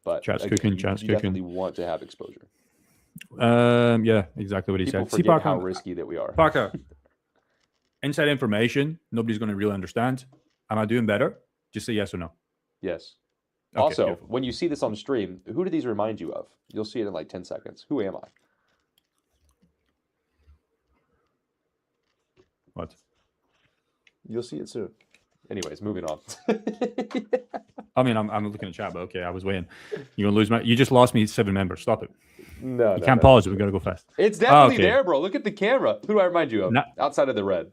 But Chat's again, cooking, you chat's definitely cooking. want to have exposure. Yeah, exactly what he People said. forget Parker, how risky that we are. Parker, inside information, nobody's going to really understand. Am I doing better? Just say yes or no. Yes. Okay, Also, beautiful. when you see this on stream, who do these remind you of? You'll see it in like 10 seconds. Who am I? What? You'll see it soon. Anyways, moving on. I mean, I'm looking at chat, but okay, I was waiting. You're gonna lose my. You just lost me 7 members. Stop it. No, You can't pause it. We gotta go fast. It's definitely okay. there, bro. Look at the camera. Who do I remind you of? Outside of the red.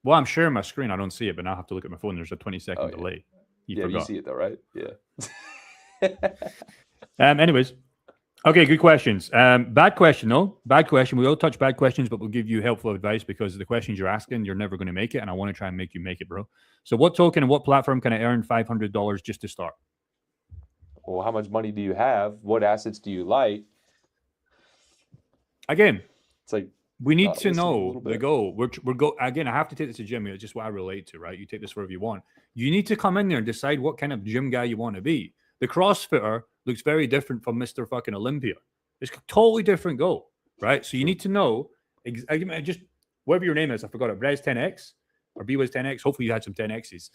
Well, I'm sharing my screen. I don't see it, but now I have to look at my phone. There's a 20-second delay. You forgot. You see it though, right? Yeah. Anyways. Okay, good questions. Bad question, though. Bad question. We all touch bad questions, but we'll give you helpful advice because the questions you're asking, you're never going to make it, and I want to try and make you make it, bro. So what token and what platform can I earn $500 just to start? Well, how much money do you have? What assets do you like? Again, it's like we need to know the goal. We're again, I have to take this to gym. It's just what I relate to, right? You take this wherever you want. You need to come in there and decide what kind of gym guy you want to be. The CrossFitter looks very different from Mr. fucking Olympia. It's a totally different goal, right? So you need to know, just whatever your name is, I forgot it, Brez 10X or BWiz 10X. Hopefully you had some 10Xs.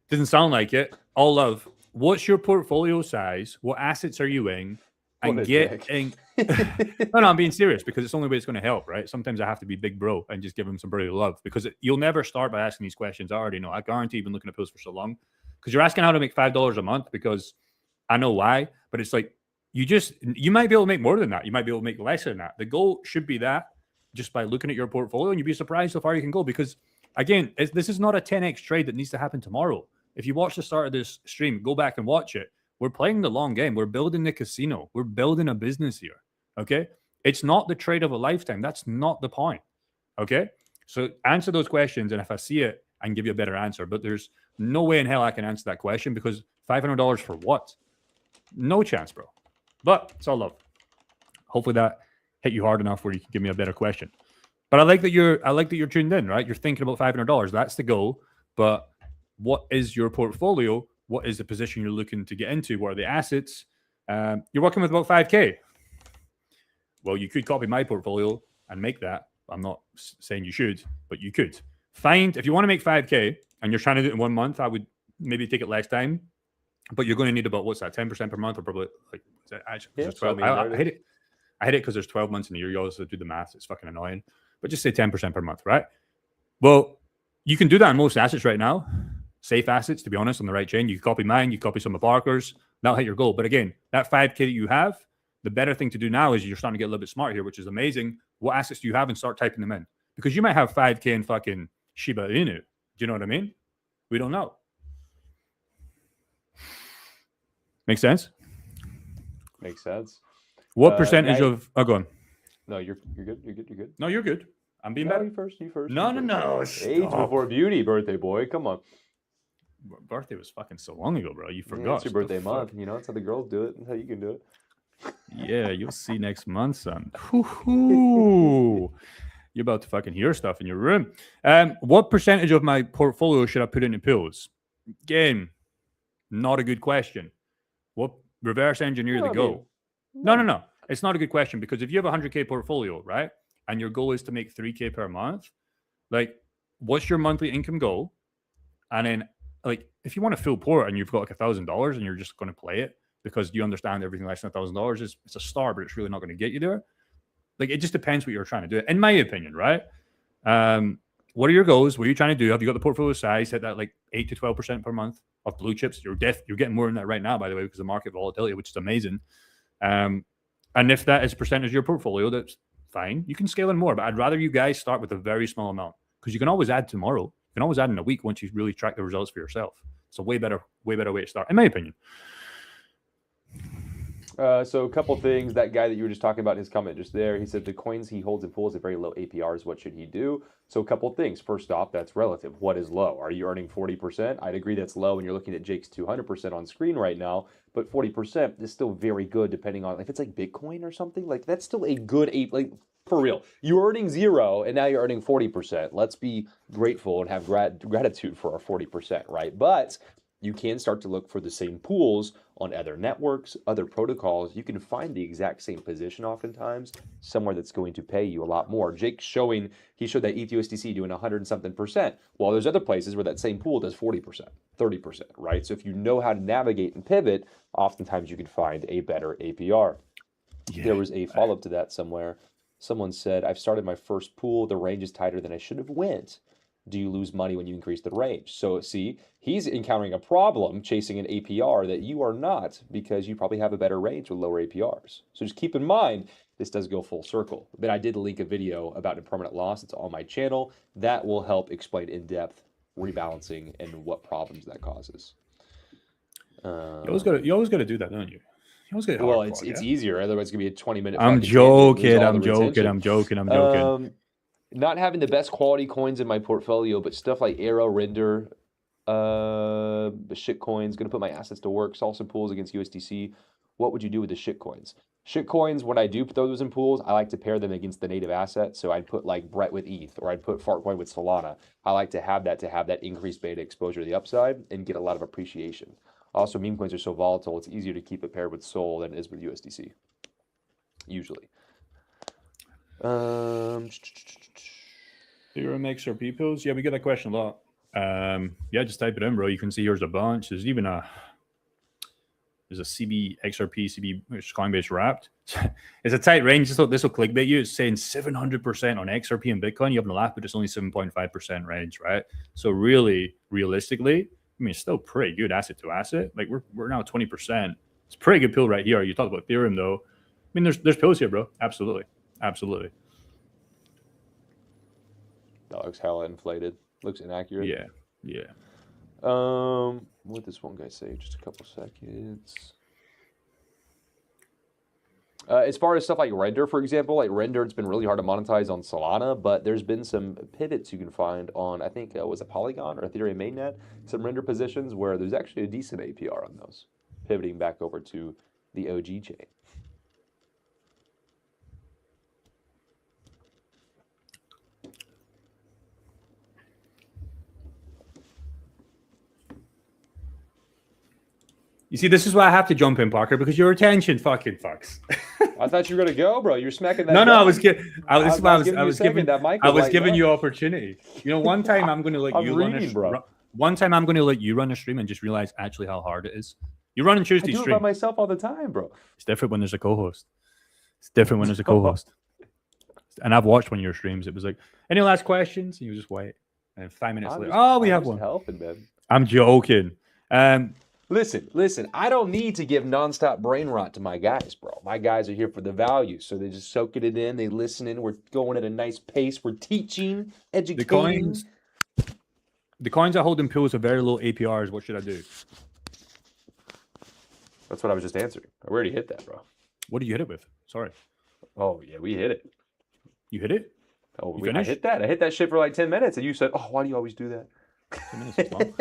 Doesn't sound like it. All love. What's your portfolio size? What assets are you in? And no, I'm being serious because it's the only way it's going to help, right? Sometimes I have to be big bro and just give them some brotherly love because you'll never start by asking these questions. I already know. I guarantee you've been looking at pills for so long because you're asking how to make $5 a month because I know why, but it's like you might be able to make more than that. You might be able to make less than that. The goal should be that just by looking at your portfolio, and you'd be surprised how far you can go because, again, this is not a 10x trade that needs to happen tomorrow. If you watch the start of this stream, go back and watch it. We're playing the long game. We're building the casino. We're building a business here, okay? It's not the trade of a lifetime. That's not the point, okay? So answer those questions, and if I see it, I can give you a better answer, but there's no way in hell I can answer that question because $500 for what? No chance, bro. But it's all love. Hopefully that hit you hard enough where you can give me a better question. But I like that you're tuned in, right? You're thinking about $500. That's the goal. But what is your portfolio? What is the position you're looking to get into? What are the assets? You're working with about 5K. Well, you could copy my portfolio and make that. I'm not saying you should, but you could. If you want to make 5K and you're trying to do it in 1 month, I would maybe take it less time. But you're going to need about, what's that, 10% per month or probably like, actually, 12. I hate it. I hate it because there's 12 months in a year. You also do the math. It's fucking annoying. But just say 10% per month, right? Well, you can do that on most assets right now. Safe assets, to be honest, on the right chain. You copy mine, you copy some of Parker's. That'll hit your goal. But again, that 5K that you have, the better thing to do now is you're starting to get a little bit smart here, which is amazing. What assets do you have and start typing them in? Because you might have 5K in fucking Shiba Inu. Do you know what I mean? We don't know. Make sense? Makes sense. What percentage of... Oh, go on. No, you're good. You're good. No, you're good. I'm being better. You first. No. Age before beauty, birthday boy. Come on. Birthday was fucking so long ago, bro. You forgot. Yeah, it's your birthday month. You know, it's how the girls do it and how you can do it. Yeah, you'll see next month, son. You're about to fucking hear stuff in your room. What percentage of my portfolio should I put into pills? Again, not a good question. What reverse engineer the goal? No. It's not a good question because if you have a 100K portfolio, right, and your goal is to make 3K per month, like, what's your monthly income goal? And then, like, if you want to fill port and you've got like $1,000 and you're just going to play it because you understand everything less than $1,000 is it's a star, but it's really not going to get you there. Like, it just depends what you're trying to do, in my opinion, right? what are your goals? What are you trying to do? Have you got the portfolio size set that like 8 to 12% per month of blue chips? You're getting more than that right now, by the way, because of market volatility, which is amazing. And if that is a percentage of your portfolio, that's fine. You can scale in more, but I'd rather you guys start with a very small amount because you can always add tomorrow. You can always add in a week once you really track the results for yourself. It's a way better way to start, in my opinion. So a couple things. That guy that you were just talking about, his comment just there, he said the coins he holds in pools at very low APRs. What should he do? So a couple things. First off, that's relative. What is low? Are you earning 40%? I'd agree that's low when you're looking at Jake's 200% on screen right now, but 40% is still very good depending on if it's like Bitcoin or something. Like that's still a good like for real. You're earning 0 and now you're earning 40%. Let's be grateful and have gratitude for our 40%, right? But you can start to look for the same pools on other networks, other protocols. You can find the exact same position oftentimes somewhere that's going to pay you a lot more. Jake's he showed that ETHUSDC doing 100 and something percent, while there's other places where that same pool does 40%, 30%, right? So if you know how to navigate and pivot, oftentimes you can find a better APR. Yeah. There was a follow-up to that somewhere. Someone said, I've started my first pool. The range is tighter than I should have went. Do you lose money when you increase the range? So see, he's encountering a problem chasing an APR that you are not because you probably have a better range with lower APRs. So just keep in mind, this does go full circle. But I did link a video about impermanent loss. It's on my channel. That will help explain in depth rebalancing and what problems that causes. You always got to do that, don't you? You always get well, it's easier. Otherwise, it's gonna be a 20-minute. I'm joking. Not having the best quality coins in my portfolio, but stuff like Arrow, Render, shitcoins, going to put my assets to work, salsa pools against USDC. What would you do with the shitcoins? Shitcoins, when I do put those in pools, I like to pair them against the native asset. So I'd put like Brett with ETH, or I'd put Fartcoin with Solana. I like to have that increased beta exposure to the upside and get a lot of appreciation. Also, meme coins are so volatile, it's easier to keep it paired with Sol than it is with USDC, usually. Theorem XRP pools? Yeah, we get that question a lot. Yeah, just type it in, bro. You can see here's a bunch. There's even a CB XRP CB, which is Coinbase wrapped. It's a tight range. This will clickbait you. It's saying 700% on XRP and Bitcoin. You have to laugh, but it's only 7.5% range, right? So really, realistically, I mean, it's still pretty good asset to asset. Like we're now 20%. It's a pretty good pill right here. You talk about Ethereum though. I mean, there's pills here, bro. Absolutely. That looks hella inflated. Looks inaccurate. Yeah. What did this one guy say? Just a couple seconds. As far as stuff like Render, for example, like Render, it's been really hard to monetize on Solana, but there's been some pivots you can find on, I think, was it Polygon or Ethereum mainnet? Some Render positions where there's actually a decent APR on those, pivoting back over to the OG chain. You see, this is why I have to jump in, Parker, because your attention fucking fucks. I thought you were gonna go, bro. You're smacking that. No, I was giving you up. opportunity. You know, one time I'm gonna let you run a stream and just realize actually how hard it is. You run and choose to stream. I do it by myself all the time, bro. It's different when there's a co-host. And I've watched one of your streams. It was like, any last questions? And you just wait. And 5 minutes later, we have one. Helping, man. I'm joking. Listen, I don't need to give nonstop brain rot to my guys, bro. My guys are here for the value, so they're just soaking it in. They listen in. We're going at a nice pace. We're teaching, educating. The coins I hold in pools are very low APRs. What should I do? That's what I was just answering. I already hit that, bro. What did you hit it with? Sorry. Oh, yeah, we hit it. You hit it? Oh, I hit that. I hit that shit for like 10 minutes, and you said, oh, why do you always do that? 10 minutes is long.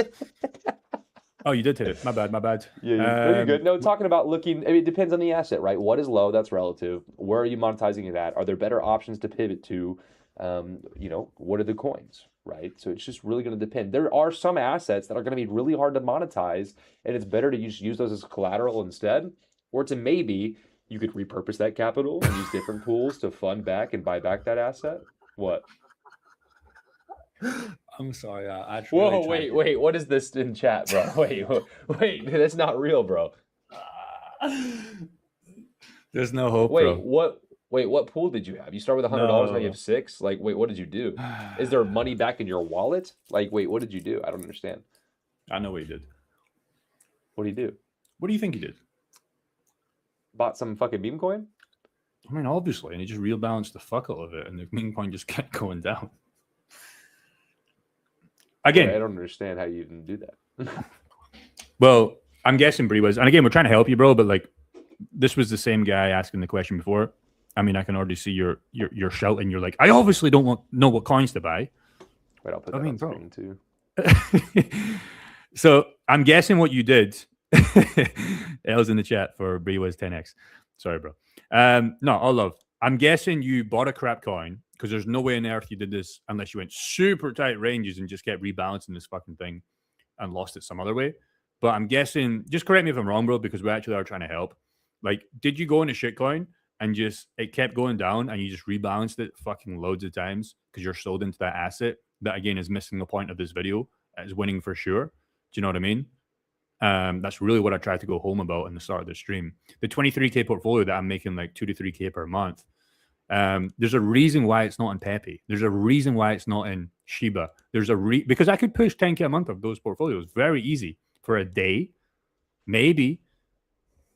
Oh, you did hit it. My bad. Yeah, you're good. No, talking about looking, I mean, it depends on the asset, right? What is low? That's relative. Where are you monetizing it at? Are there better options to pivot to? What are the coins, right? So it's just really going to depend. There are some assets that are going to be really hard to monetize, and it's better to use those as collateral instead. Or to maybe you could repurpose that capital and use different pools to fund back and buy back that asset. What? I'm sorry. Whoa, wait. What is this in chat, bro? Wait. That's not real, bro. There's no hope, bro. Wait, Wait, what pool did you have? You start with $100, now you No. have 6? Like, wait, what did you do? Is there money back in your wallet? Like, wait, what did you do? I don't understand. I know what he did. What did you do? What do you think he did? Bought some fucking meme coin? I mean, obviously, and he just rebalanced the fuck out of it, and the meme coin just kept going down. Again, I don't understand how you didn't do that. well, I'm guessing Bree was, and again, we're trying to help you, bro, but like, this was the same guy asking the question before. I mean, I can already see you're shouting. You're like, I obviously don't know what coins to buy. Wait, I'll put that on screen too. So I'm guessing what you did. L's in the chat for Bree was 10x. Sorry, bro. No, all love. I'm guessing you bought a crap coin because there's no way on earth you did this unless you went super tight ranges and just kept rebalancing this fucking thing and lost it some other way. But I'm guessing, just correct me if I'm wrong, bro, because we actually are trying to help. Like, did you go into shitcoin and just it kept going down and you just rebalanced it fucking loads of times because you're sold into that asset that again is missing the point of this video as winning for sure? Do you know what I mean? That's really what I tried to go home about in the start of the stream. The 23K portfolio that I'm making like 2 to 3K per month. There's a reason why it's not in Pepe. There's a reason why it's not in Shiba. There's a because I could push 10K a month of those portfolios very easy for a day, maybe.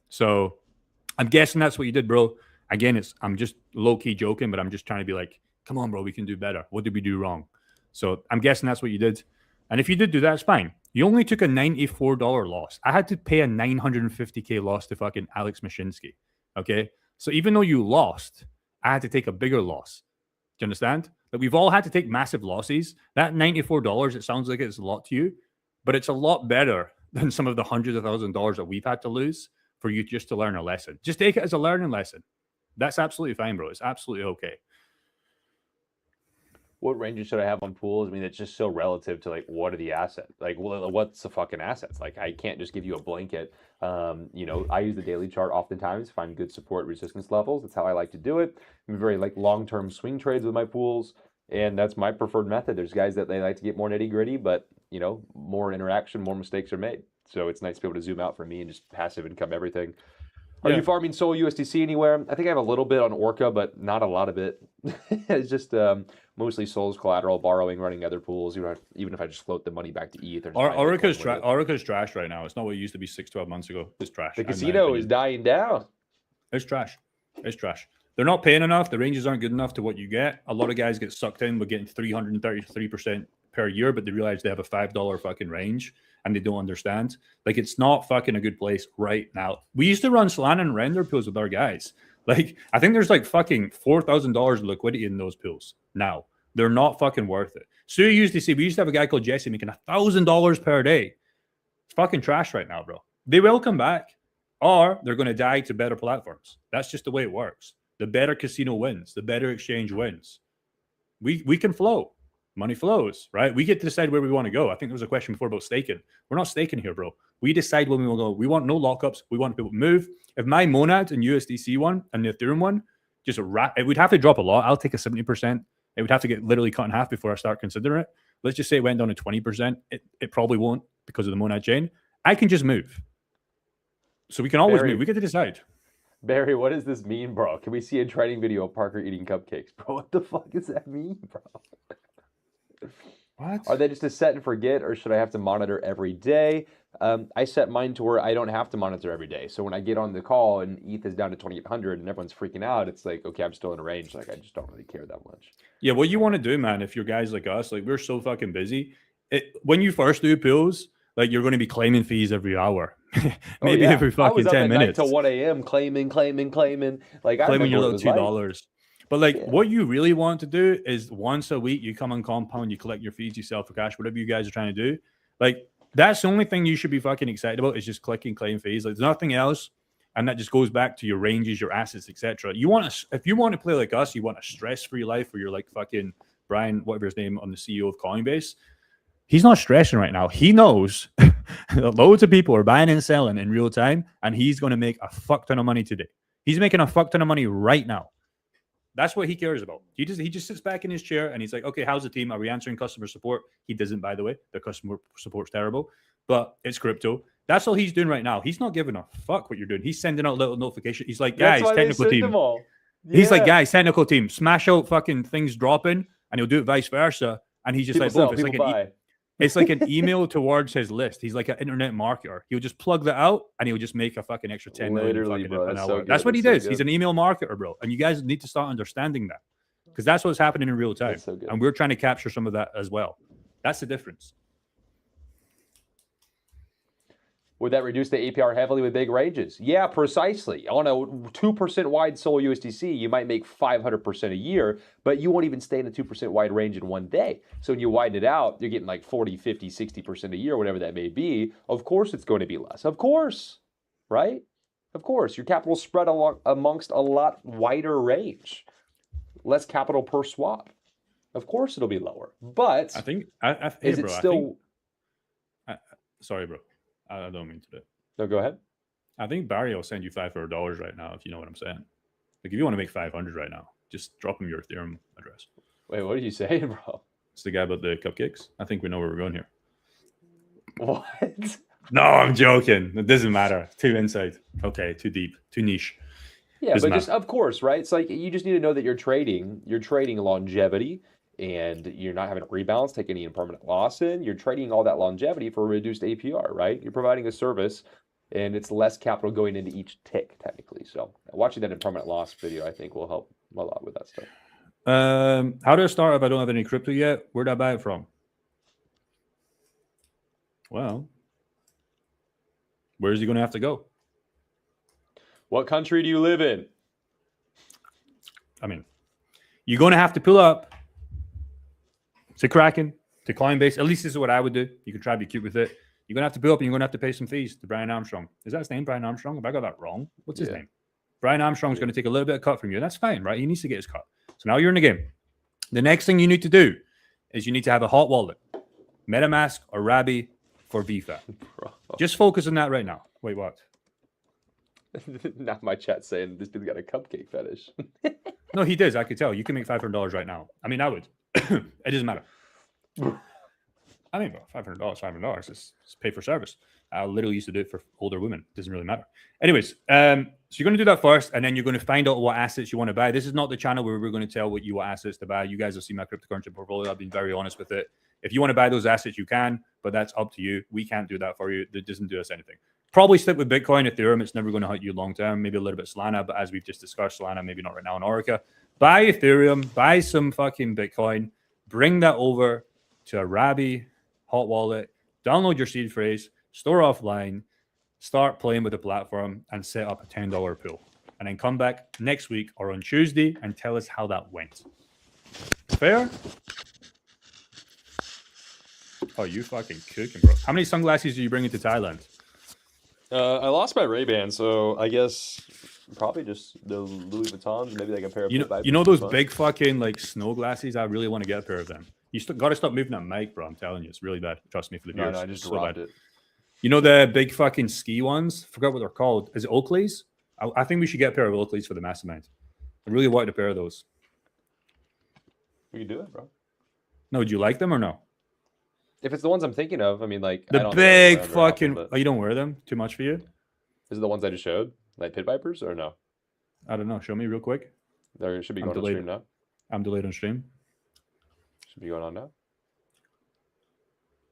So I'm guessing that's what you did, bro. Again, I'm just low key joking, but I'm just trying to be like, come on, bro, we can do better. What did we do wrong? So I'm guessing that's what you did. And if you did do that, it's fine. You only took a $94 loss. I had to pay a 950K loss to fucking Alex Mashinsky. Okay. So even though you lost, I had to take a bigger loss. Do you understand? Like we've all had to take massive losses. That $94, it sounds like it's a lot to you, but it's a lot better than some of the hundreds of thousands of dollars that we've had to lose for you just to learn a lesson. Just take it as a learning lesson. That's absolutely fine, bro. It's absolutely okay. What ranges should I have on pools? I mean, it's just so relative to like what are the assets? Like, what's the fucking assets? Like, I can't just give you a blanket. You know, I use the daily chart oftentimes to find good support resistance levels. That's how I like to do it. I'm very like long-term swing trades with my pools, and that's my preferred method. There's guys that they like to get more nitty-gritty, but you know, more interaction, more mistakes are made. So it's nice to be able to zoom out for me and just passive income everything. Are you farming Sol USDC anywhere? I think I have a little bit on Orca, but not a lot of it. It's just mostly Sol's collateral, borrowing, running other pools. Even if I just float the money back to ETH. Orica's trash right now. It's not what it used to be 6-12 months ago. It's trash. The casino is dying down. It's trash. It's trash. They're not paying enough. The ranges aren't good enough to what you get. A lot of guys get sucked in with getting 333% per year, but they realize they have a $5 fucking range and they don't understand. Like, it's not fucking a good place right now. We used to run Solana and render pools with our guys. Like, I think there's like fucking $4,000 of liquidity in those pools now. They're not fucking worth it. So we used to have a guy called Jesse making $1,000 per day. It's fucking trash right now, bro. They will come back, or they're going to die to better platforms. That's just the way it works. The better casino wins. The better exchange wins. We can flow. Money flows, right? We get to decide where we want to go. I think there was a question before about staking. We're not staking here, bro. We decide when we will go. We want no lockups. We want people to move. If my Monad and USDC one and the Ethereum one just it would have to drop a lot. I'll take a 70%. It would have to get literally cut in half before I start considering it. Let's just say it went down to 20%. It probably won't because of the Monad chain. I can just move. So we can always move. We get to decide. Barry, what does this mean, bro? Can we see a training video of Parker eating cupcakes? Bro, what the fuck does that mean, bro? What? Are they just a set and forget, or should I have to monitor every day? I set mine to where I don't have to monitor every day. So when I get on the call and ETH is down to 2,800 and everyone's freaking out, it's like, okay, I'm still in a range. Like, I just don't really care that much. Yeah, what you want to do, man, if you're guys like us, like we're so fucking busy. When you first do pools, like you're going to be claiming fees every hour. Maybe every fucking 10 minutes. Till 1 a.m. claiming. Like, claiming your little $2. But like what you really want to do is once a week you come on Compound, you collect your fees, you sell for cash, whatever you guys are trying to do. Like that's the only thing you should be fucking excited about is just clicking claim fees. Like there's nothing else. And that just goes back to your ranges, your assets, etc. You want to, if you want to play like us, you want a stress-free life where you're like fucking Brian, whatever his name, on the CEO of Coinbase. He's not stressing right now. He knows that loads of people are buying and selling in real time, and he's going to make a fuck ton of money today. He's making a fuck ton of money right now. That's what he cares about. He just sits back in his chair and he's like, okay, how's the team? Are we answering customer support? He doesn't, by the way. The customer support's terrible, but it's crypto. That's all he's doing right now. He's not giving a fuck what you're doing. He's sending out little notifications. He's like, guys, technical team. He's like, Yeah. guys, technical team, smash out fucking things dropping, and he'll do it vice versa. And he's just People like, sell, boom, it's like people an buy. it's like an email towards his list. He's like an internet marketer. He'll just plug that out and he'll just make a fucking extra 10 million Literally, fucking bro, an that's hour. so good, That's what he that's so does. He's good. an email marketer, bro. And you guys need to start understanding that because that's what's happening in real time. That's so good. And we're trying to capture some of that as well. That's the difference. Would that reduce the APR heavily with big ranges? Yeah, precisely. On a 2% wide solo USDC, you might make 500% a year, but you won't even stay in a 2% wide range in one day. So when you widen it out, you're getting like 40, 50, 60% a year, whatever that may be. Of course it's going to be less. Of course, right? Of course. Your capital spread amongst a lot wider range. Less capital per swap. Of course it'll be lower. But I think, is it still... sorry, bro. I don't mean to do it. No, go ahead. I think Barry will send you $500 right now if you know what I'm saying. Like if you want to make 500 right now, just drop him your Ethereum address. Wait, what are you saying, bro? It's the guy about the cupcakes. I think we know where we're going here. What? No, I'm joking. It doesn't matter. Too inside. Okay, too deep, too niche. Yeah, Doesn't but just of course, right? It's like you just need to know that you're trading longevity, and you're not having to rebalance, take any impermanent loss in. You're trading all that longevity for a reduced APR, right? You're providing a service, and it's less capital going into each tick, technically. So watching that impermanent loss video, I think, will help a lot with that stuff. How do I start if I don't have any crypto yet? Where'd I buy it from? Well, where's he going to have to go? What country do you live in? I mean, you're going to have to pull up to Kraken, to Coinbase. At least this is what I would do. You can try to be cute with it. You're going to have to pull up and you're going to have to pay some fees to Brian Armstrong. Is that his name, Brian Armstrong? Have I got that wrong? What's his name? Brian Armstrong's going to take a little bit of cut from you. And that's fine, right? He needs to get his cut. So now you're in the game. The next thing you need to do is you need to have a hot wallet, MetaMask or Rabby for VFAT. Just focus on that right now. Wait, what? Not my chat saying this dude's got a cupcake fetish. No, he does. I could tell. You can make $500 right now. I mean, I would. It doesn't matter. I mean, $500. It's pay for service. I literally used to do it for older women. It doesn't really matter. Anyways, so you're going to do that first, and then you're going to find out what assets you want to buy. This is not the channel where we're going to tell what assets to buy. You guys have seen my cryptocurrency portfolio. I've been very honest with it. If you want to buy those assets, you can, but that's up to you. We can't do that for you. That doesn't do us anything. Probably stick with Bitcoin, Ethereum. It's never going to hurt you long term. Maybe a little bit Solana, but as we've just discussed, Solana, maybe not right now in Orica. Buy Ethereum, buy some fucking Bitcoin, bring that over to a Rabby hot wallet, download your seed phrase, store offline, start playing with the platform, and set up a $10 pool. And then come back next week or on Tuesday and tell us how that went. Fair? Oh, you fucking cooking, bro. How many sunglasses are you bringing to Thailand? I lost my Ray-Ban, so I guess probably just the Louis Vuittons, maybe like a pair of... You know those big fucking like snow glasses? I really want to get a pair of them. You got to stop moving that mic, bro. I'm telling you, it's really bad. Trust me for the viewers. No, I just so dropped bad. it. You know the big fucking ski ones? Forgot what they're called. Is it Oakleys? I think we should get a pair of Oakleys for the mastermind. I really wanted a pair of those. We can do it, bro. No, do you like them or no? If it's the ones I'm thinking of, I mean, like... I The don't big know if I wear them fucking... very often, Oh, you don't wear them? Too much for you? Is it the ones I just showed? Like Pit Vipers or no? I don't know. Show me real quick. They should be I'm going on delayed. stream now. I'm delayed on stream. Should be going on now.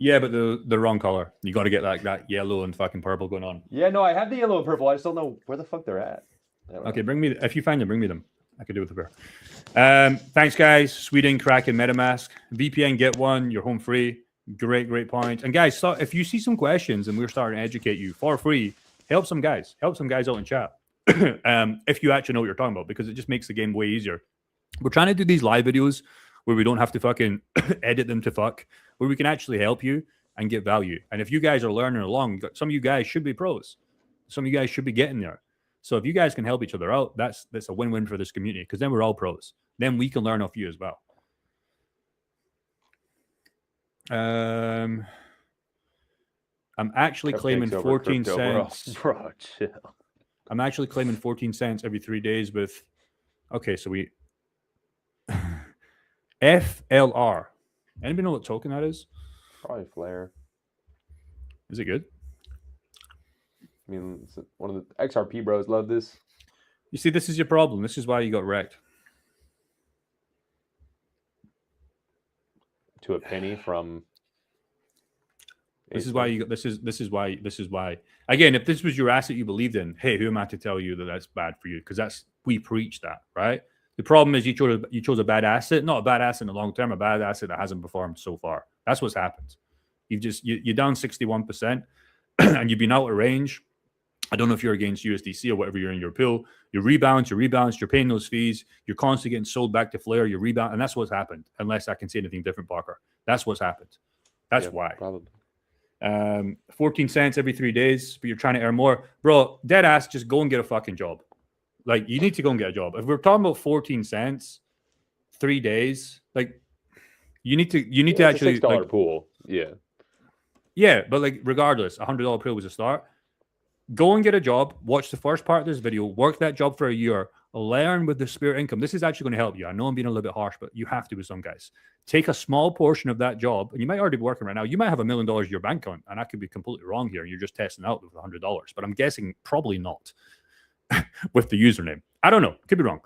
Yeah, but the wrong color. You got to get like that yellow and fucking purple going on. Yeah, no, I have the yellow and purple. I just don't know where the fuck they're at. Okay, bring me... If you find them, bring me them. I could do with a pair. Thanks, guys. Sweden, Kraken, MetaMask. VPN, get one. You're home free. Great point. And guys, so if you see some questions and we're starting to educate you for free, help some guys out in chat. If you actually know what you're talking about, because it just makes the game way easier. We're trying to do these live videos where we don't have to fucking edit them to fuck, where we can actually help you and get value. And if you guys are learning along, some of you guys should be pros. Some of you guys should be getting there. So if you guys can help each other out, that's a win-win for this community, because then we're all pros. Then we can learn off you as well. I'm actually claiming 14 cents. Bro, chill. I'm actually claiming 14 cents every 3 days with... Okay, so we... FLR. Anybody know what token that is? Probably Flare. Is it good? I mean, one of the XRP bros love this. You see, this is your problem. This is why you got wrecked. To a penny from. This is why you got. This is why. Again, if this was your asset you believed in, hey, who am I to tell you that that's bad for you? Because we preach that, right? The problem is you chose a bad asset, not a bad asset in the long term, a bad asset that hasn't performed so far. That's what's happened. You're down 61%, and you've been out of range. I don't know if you're against USDC or whatever you're in your pool. You rebalance, you're paying those fees. You're constantly getting sold back to Flare. You rebound, and that's what's happened. Unless I can say anything different, Parker. That's what's happened. That's why. Probably. 14 cents every 3 days, but you're trying to earn more. Bro, dead ass, just go and get a fucking job. Like, you need to go and get a job. If we're talking about 14 cents, 3 days, like, you need to actually. It's a $6 like, pool. Yeah. Yeah, but like, regardless, $100 pool was a start. Go and get a job, watch the first part of this video, work that job for a year, learn with the Spirit income. This is actually going to help you. I know I'm being a little bit harsh, but you have to with some guys. Take a small portion of that job, and you might already be working right now. You might have $1 million in your bank account, and I could be completely wrong here. You're just testing out with $100, but I'm guessing probably not with the username. I don't know. Could be wrong.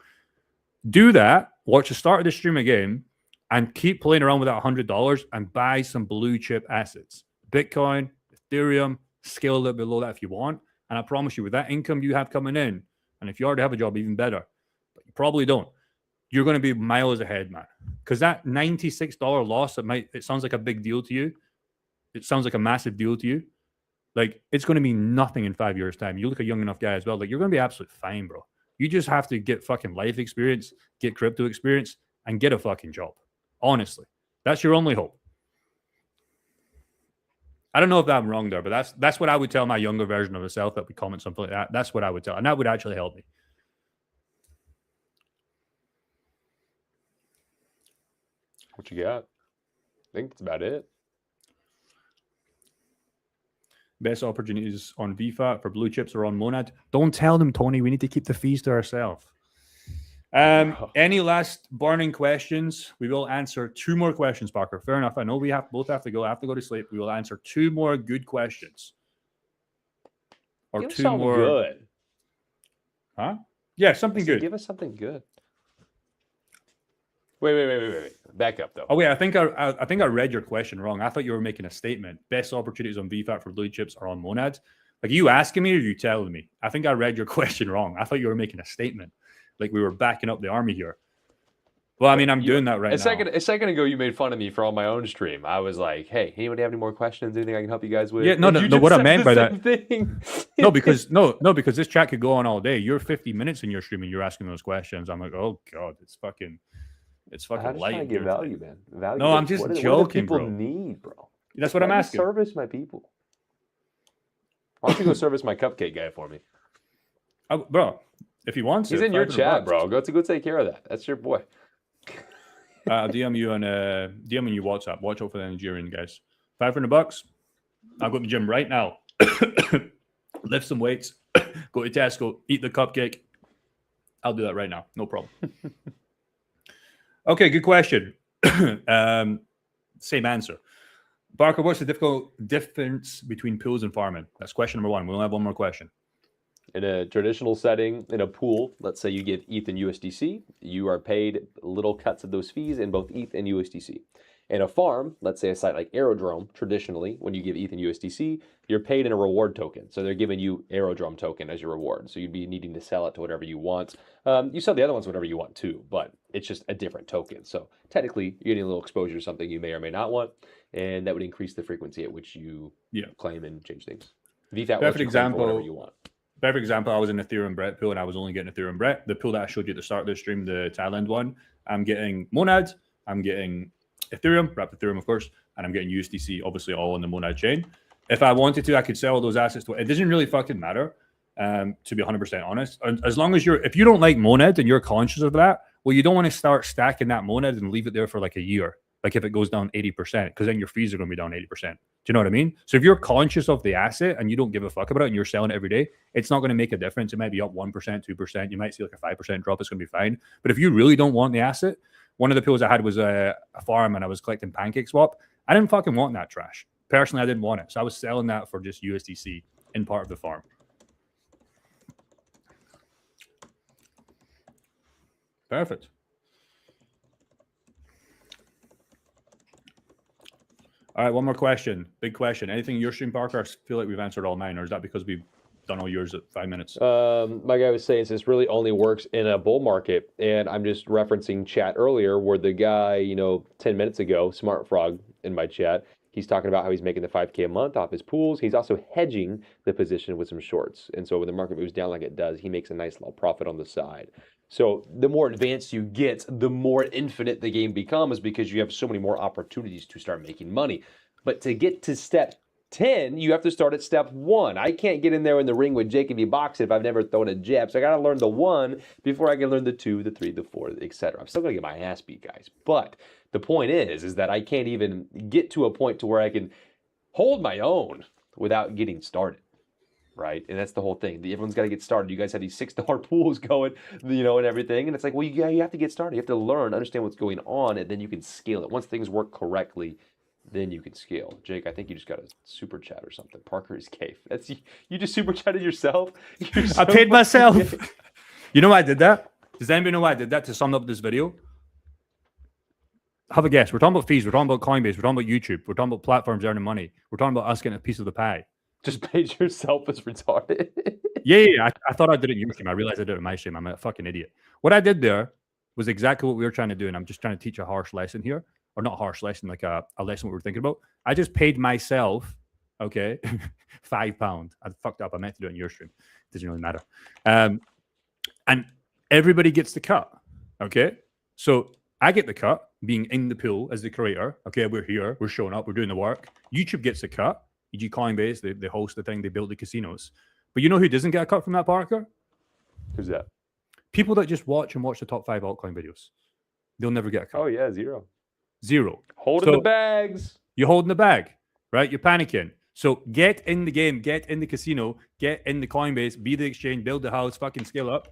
Do that. Watch the start of the stream again, and keep playing around with that $100 and buy some blue chip assets. Bitcoin, Ethereum, scale a little below that if you want. And I promise you, with that income you have coming in, and if you already have a job, even better, but you probably don't, you're going to be miles ahead, man. Because that $96 loss, it sounds like a big deal to you. It sounds like a massive deal to you. Like, it's going to be nothing in 5 years' time. You look a young enough guy as well. Like, you're going to be absolutely fine, bro. You just have to get fucking life experience, get crypto experience, and get a fucking job. Honestly, that's your only hope. I don't know if I'm wrong there, but that's what I would tell my younger version of myself that would comment something like that. That's what I would tell, and that would actually help me. What you got? I think that's about it. Best opportunities on VFAT for blue chips or on Monad. Don't tell them, Tony. We need to keep the fees to ourselves. Any last burning questions? We will answer 2 more questions, Parker. Fair enough. I know we both have to go. I have to go to sleep. We will answer 2 more good questions. Or Give 2 something more. good. Huh? Yeah, something good. Give us something good. Wait. Back up though. Oh wait, I think I read your question wrong. I thought you were making a statement. Best opportunities on VFAT for blue chips are on Monads. Like, are you asking me or are you telling me? I think I read your question wrong. I thought you were making a statement. Like, we were backing up the army here. Well, I mean, I'm doing that right now. A second ago, you made fun of me for on my own stream. I was like, "Hey, anybody have any more questions? Anything I can help you guys with?" Yeah, no. What I meant by that, no, because this chat could go on all day. You're 50 minutes in your stream and you're asking those questions. I'm like, oh god, it's fucking I'm just trying light. to give value, man. Value. No, I'm just joking, what do people bro. need, bro. That's what I'm asking. Service my people. Why don't you go service my cupcake guy for me? Bro, if he wants, he's in your chat, bro. Go take care of that. That's your boy. I'll DM you on DM you WhatsApp. Watch out for the Nigerian guys. $500. I'll go to the gym right now. Lift some weights. Go to Tesco. Eat the cupcake. I'll do that right now. No problem. Okay, good question. Same answer. Parker, what's the difference between pools and farming? That's question number 1. We'll have one more question. In a traditional setting, in a pool, let's say you give ETH and USDC, you are paid little cuts of those fees in both ETH and USDC. In a farm, let's say a site like Aerodrome, traditionally, when you give ETH and USDC, you're paid in a reward token. So they're giving you Aerodrome token as your reward. So you'd be needing to sell it to whatever you want. You sell the other ones whatever you want too, but it's just a different token. So technically, you're getting a little exposure to something you may or may not want, and that would increase the frequency at which you claim and change things. VFAT Perfect example. Whatever you want. Perfect example, I was in Ethereum Brett pool and I was only getting Ethereum Brett. The pool that I showed you at the start of the stream, the Thailand one, I'm getting Monad, I'm getting Ethereum, wrapped Ethereum, of course, and I'm getting USDC, obviously all on the Monad chain. If I wanted to, I could sell those assets to it. Doesn't really fucking matter, to be 100% honest. As long as if you don't like Monad and you're conscious of that, well, you don't want to start stacking that Monad and leave it there for like a year. Like if it goes down 80%, because then your fees are going to be down 80%. Do you know what I mean? So if you're conscious of the asset and you don't give a fuck about it and you're selling it every day, it's not going to make a difference. It might be up 1%, 2%. You might see like a 5% drop. It's going to be fine. But if you really don't want the asset, one of the pools I had was a farm and I was collecting PancakeSwap. I didn't fucking want that trash. Personally, I didn't want it. So I was selling that for just USDC in part of the farm. Perfect. All right, one more question. Big question. Anything in your stream, Parker? I feel like we've answered all mine, or is that because we've done all yours at 5 minutes? My guy was saying this really only works in a bull market, and I'm just referencing chat earlier where the guy, 10 minutes ago, Smart Frog in my chat, he's talking about how he's making the 5K a month off his pools. He's also hedging the position with some shorts. And so when the market moves down like it does, he makes a nice little profit on the side. So the more advanced you get, the more infinite the game becomes because you have so many more opportunities to start making money. But to get to step 10, you have to start at step 1. I can't get in there in the ring with Jake and be boxing if I've never thrown a jab. So I got to learn the 1 before I can learn the 2, the 3, the 4, etc. I'm still going to get my ass beat, guys. But the point is that I can't even get to a point to where I can hold my own without getting started. Right? And that's the whole thing. Everyone's got to get started. You guys have these $6 pools going, and everything. And it's like, well, you have to get started. You have to learn, understand what's going on, and then you can scale it. Once things work correctly, then you can scale. Jake, I think you just got a super chat or something. Parker is cave. That's you just super chatted yourself. I paid myself. You know why I did that? Does anybody know why I did that to sum up this video? Have a guess. We're talking about fees. We're talking about Coinbase. We're talking about YouTube. We're talking about platforms earning money. We're talking about us getting a piece of the pie. Just paid yourself as retarded. Yeah. I thought I did it in your stream. I realized I did it in my stream. I'm a fucking idiot. What I did there was exactly what we were trying to do, and I'm just trying to teach a harsh lesson here. Or not harsh lesson, like a lesson we were thinking about. I just paid myself, okay, £5. I fucked up. I meant to do it in your stream. It doesn't really matter. And everybody gets the cut, okay? So I get the cut, being in the pool as the creator. Okay, we're here. We're showing up. We're doing the work. YouTube gets the cut. E.g. Coinbase, they host the thing. They build the casinos. But you know who doesn't get a cut from that, Parker? Who's that? People that just watch the top 5 altcoin videos. They'll never get a cut. Oh, yeah, zero. Holding the bags. You're holding the bag, right? You're panicking. So get in the game, get in the casino, get in the Coinbase, be the exchange, build the house, fucking scale up.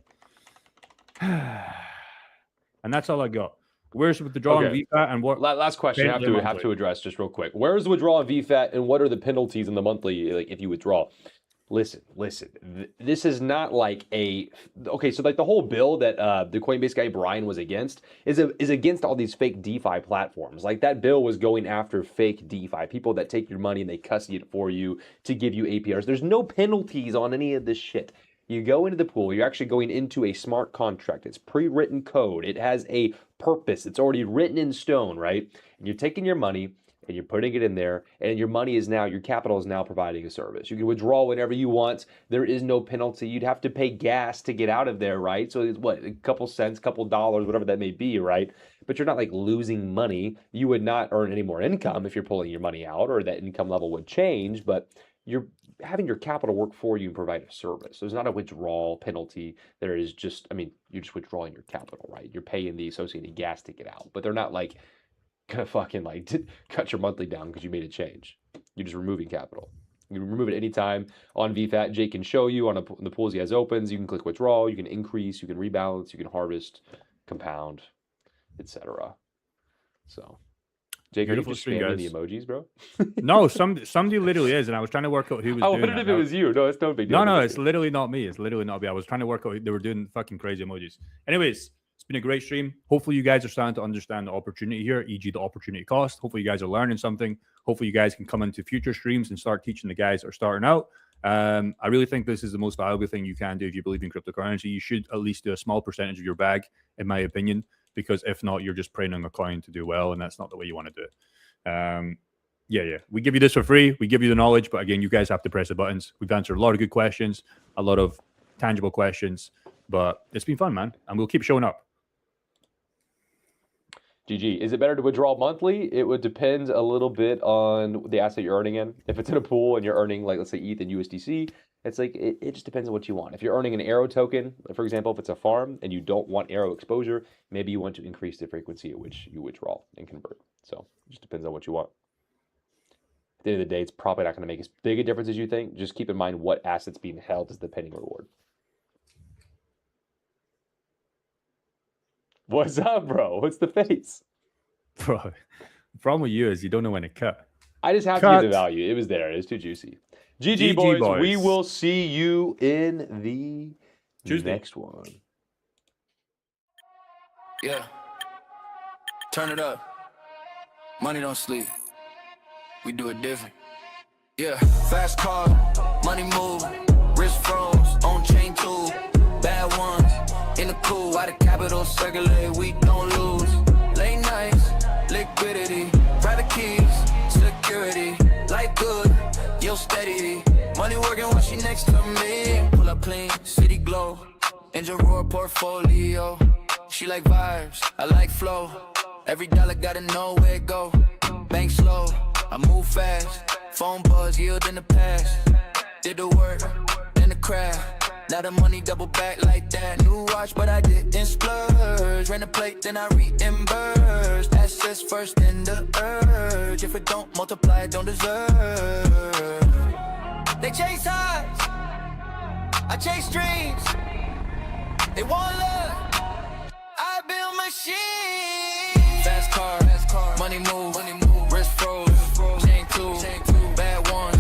And that's all I got. Where's the withdrawal on VFAT and what? Last question I have to address just real quick. Where's the withdrawal on VFAT and what are the penalties in the monthly if you withdraw? Listen. This is not like okay. So like the whole bill that the Coinbase guy Brian was against is against all these fake DeFi platforms. Like that bill was going after fake DeFi people that take your money and they custody it for you to give you APRs. There's no penalties on any of this shit. You go into the pool. You're actually going into a smart contract. It's pre-written code. It has a purpose. It's already written in stone, right? And you're taking your money and you're putting it in there, and your capital is now providing a service. You can withdraw whenever you want. There is no penalty. You'd have to pay gas to get out of there, right? So it's a couple cents, couple dollars, whatever that may be, right? But you're not like losing money. You would not earn any more income if you're pulling your money out, or that income level would change, but you're having your capital work for you and provide a service. There's not a withdrawal penalty. There is just, you're just withdrawing your capital, right? You're paying the associated gas to get out, but they're not like gonna fucking cut your monthly down because you made a change. You're just removing capital. You can remove it anytime on VFAT. Jake can show you on the pools he has opens. You can click withdrawal. You can increase. You can rebalance. You can harvest, compound, etc. So, Jake, beautiful are you just spamming the emojis, bro? No, somebody literally is, and I was trying to work out who was doing it. I wondered if it was you. No, it's no big deal. No, it's literally not me. It's literally not me. I was trying to work out they were doing fucking crazy emojis. Anyways, it's been a great stream. Hopefully you guys are starting to understand the opportunity here, e.g. the opportunity cost. Hopefully you guys are learning something. Hopefully you guys can come into future streams and start teaching the guys that are starting out. I really think this is the most valuable thing you can do if you believe in cryptocurrency. You should at least do a small percentage of your bag, in my opinion, because if not, you're just preying on a coin to do well, and that's not the way you want to do it. Yeah. We give you this for free. We give you the knowledge, but again, you guys have to press the buttons. We've answered a lot of good questions, a lot of tangible questions, but it's been fun, man, and we'll keep showing up. GG. Is it better to withdraw monthly? It would depend a little bit on the asset you're earning in. If it's in a pool and you're earning, like, let's say ETH and USDC, it's like, it just depends on what you want. If you're earning an Arrow token, for example, if it's a farm and you don't want Arrow exposure, maybe you want to increase the frequency at which you withdraw and convert. So it just depends on what you want. At the end of the day, it's probably not going to make as big a difference as you think. Just keep in mind what asset's being held as the pending reward. What's up, bro? What's the face? Bro, the problem with you is you don't know when to cut. I just have to give the value. It was there. It was too juicy. GG, boys. We will see you in the next one. Yeah. Turn it up. Money don't sleep. We do it different. Yeah. Fast car, money move, wrist froze, on chain too. Bad ones in the cool. Why the capital circulate? We don't lose. Late nights, liquidity, private keys, security. Life good, yo steady. Money working while she next to me. Pull up clean, city glow. Engine roar portfolio. She like vibes, I like flow. Every dollar gotta know where it go. Bank slow, I move fast. Phone buzz, yield in the past. Did the work, then the craft. Now the money double back like that. New watch, but I didn't splurge. Ran the plate, then I reimbursed. Assets first, then the urge. If it don't multiply, it don't deserve. They chase highs, I chase dreams. They want love, I build machines. Fast car, money move, wrist froze, chain two, bad ones,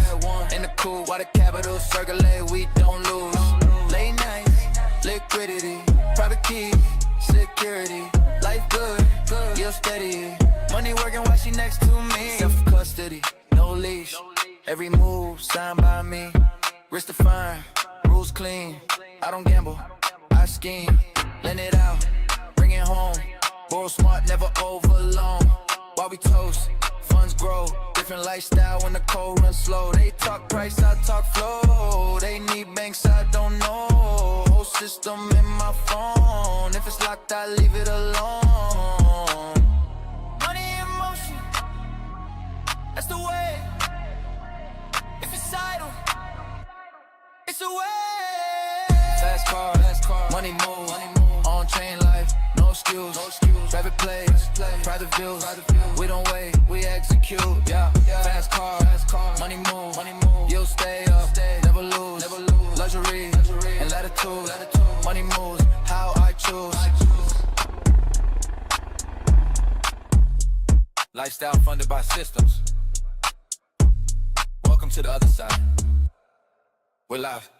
in the cool. Why the capital circulate? We don't lose. Late nights, liquidity, private keys, security. Life good, yield steady. Money working while she next to me. Self custody, no leash. Every move signed by me. Wrist defined, rules clean. I don't gamble, I scheme. Lend it out, bring it home. Borrow smart, never overloan. While we toast, funds grow. Different lifestyle when the cold runs slow. They talk price, I talk flow. They need banks, I don't know. Whole system in my phone. If it's locked, I leave it alone. Money in motion, that's the way. If it's idle, it's a way. Fast car, money move, on chain life, no excuse. Private plays, private views. We don't wait, we execute. Yeah, fast car, money move. You'll stay up, never lose. Luxury and latitude. Money moves how I choose. Lifestyle funded by systems. Welcome to the other side. We're live.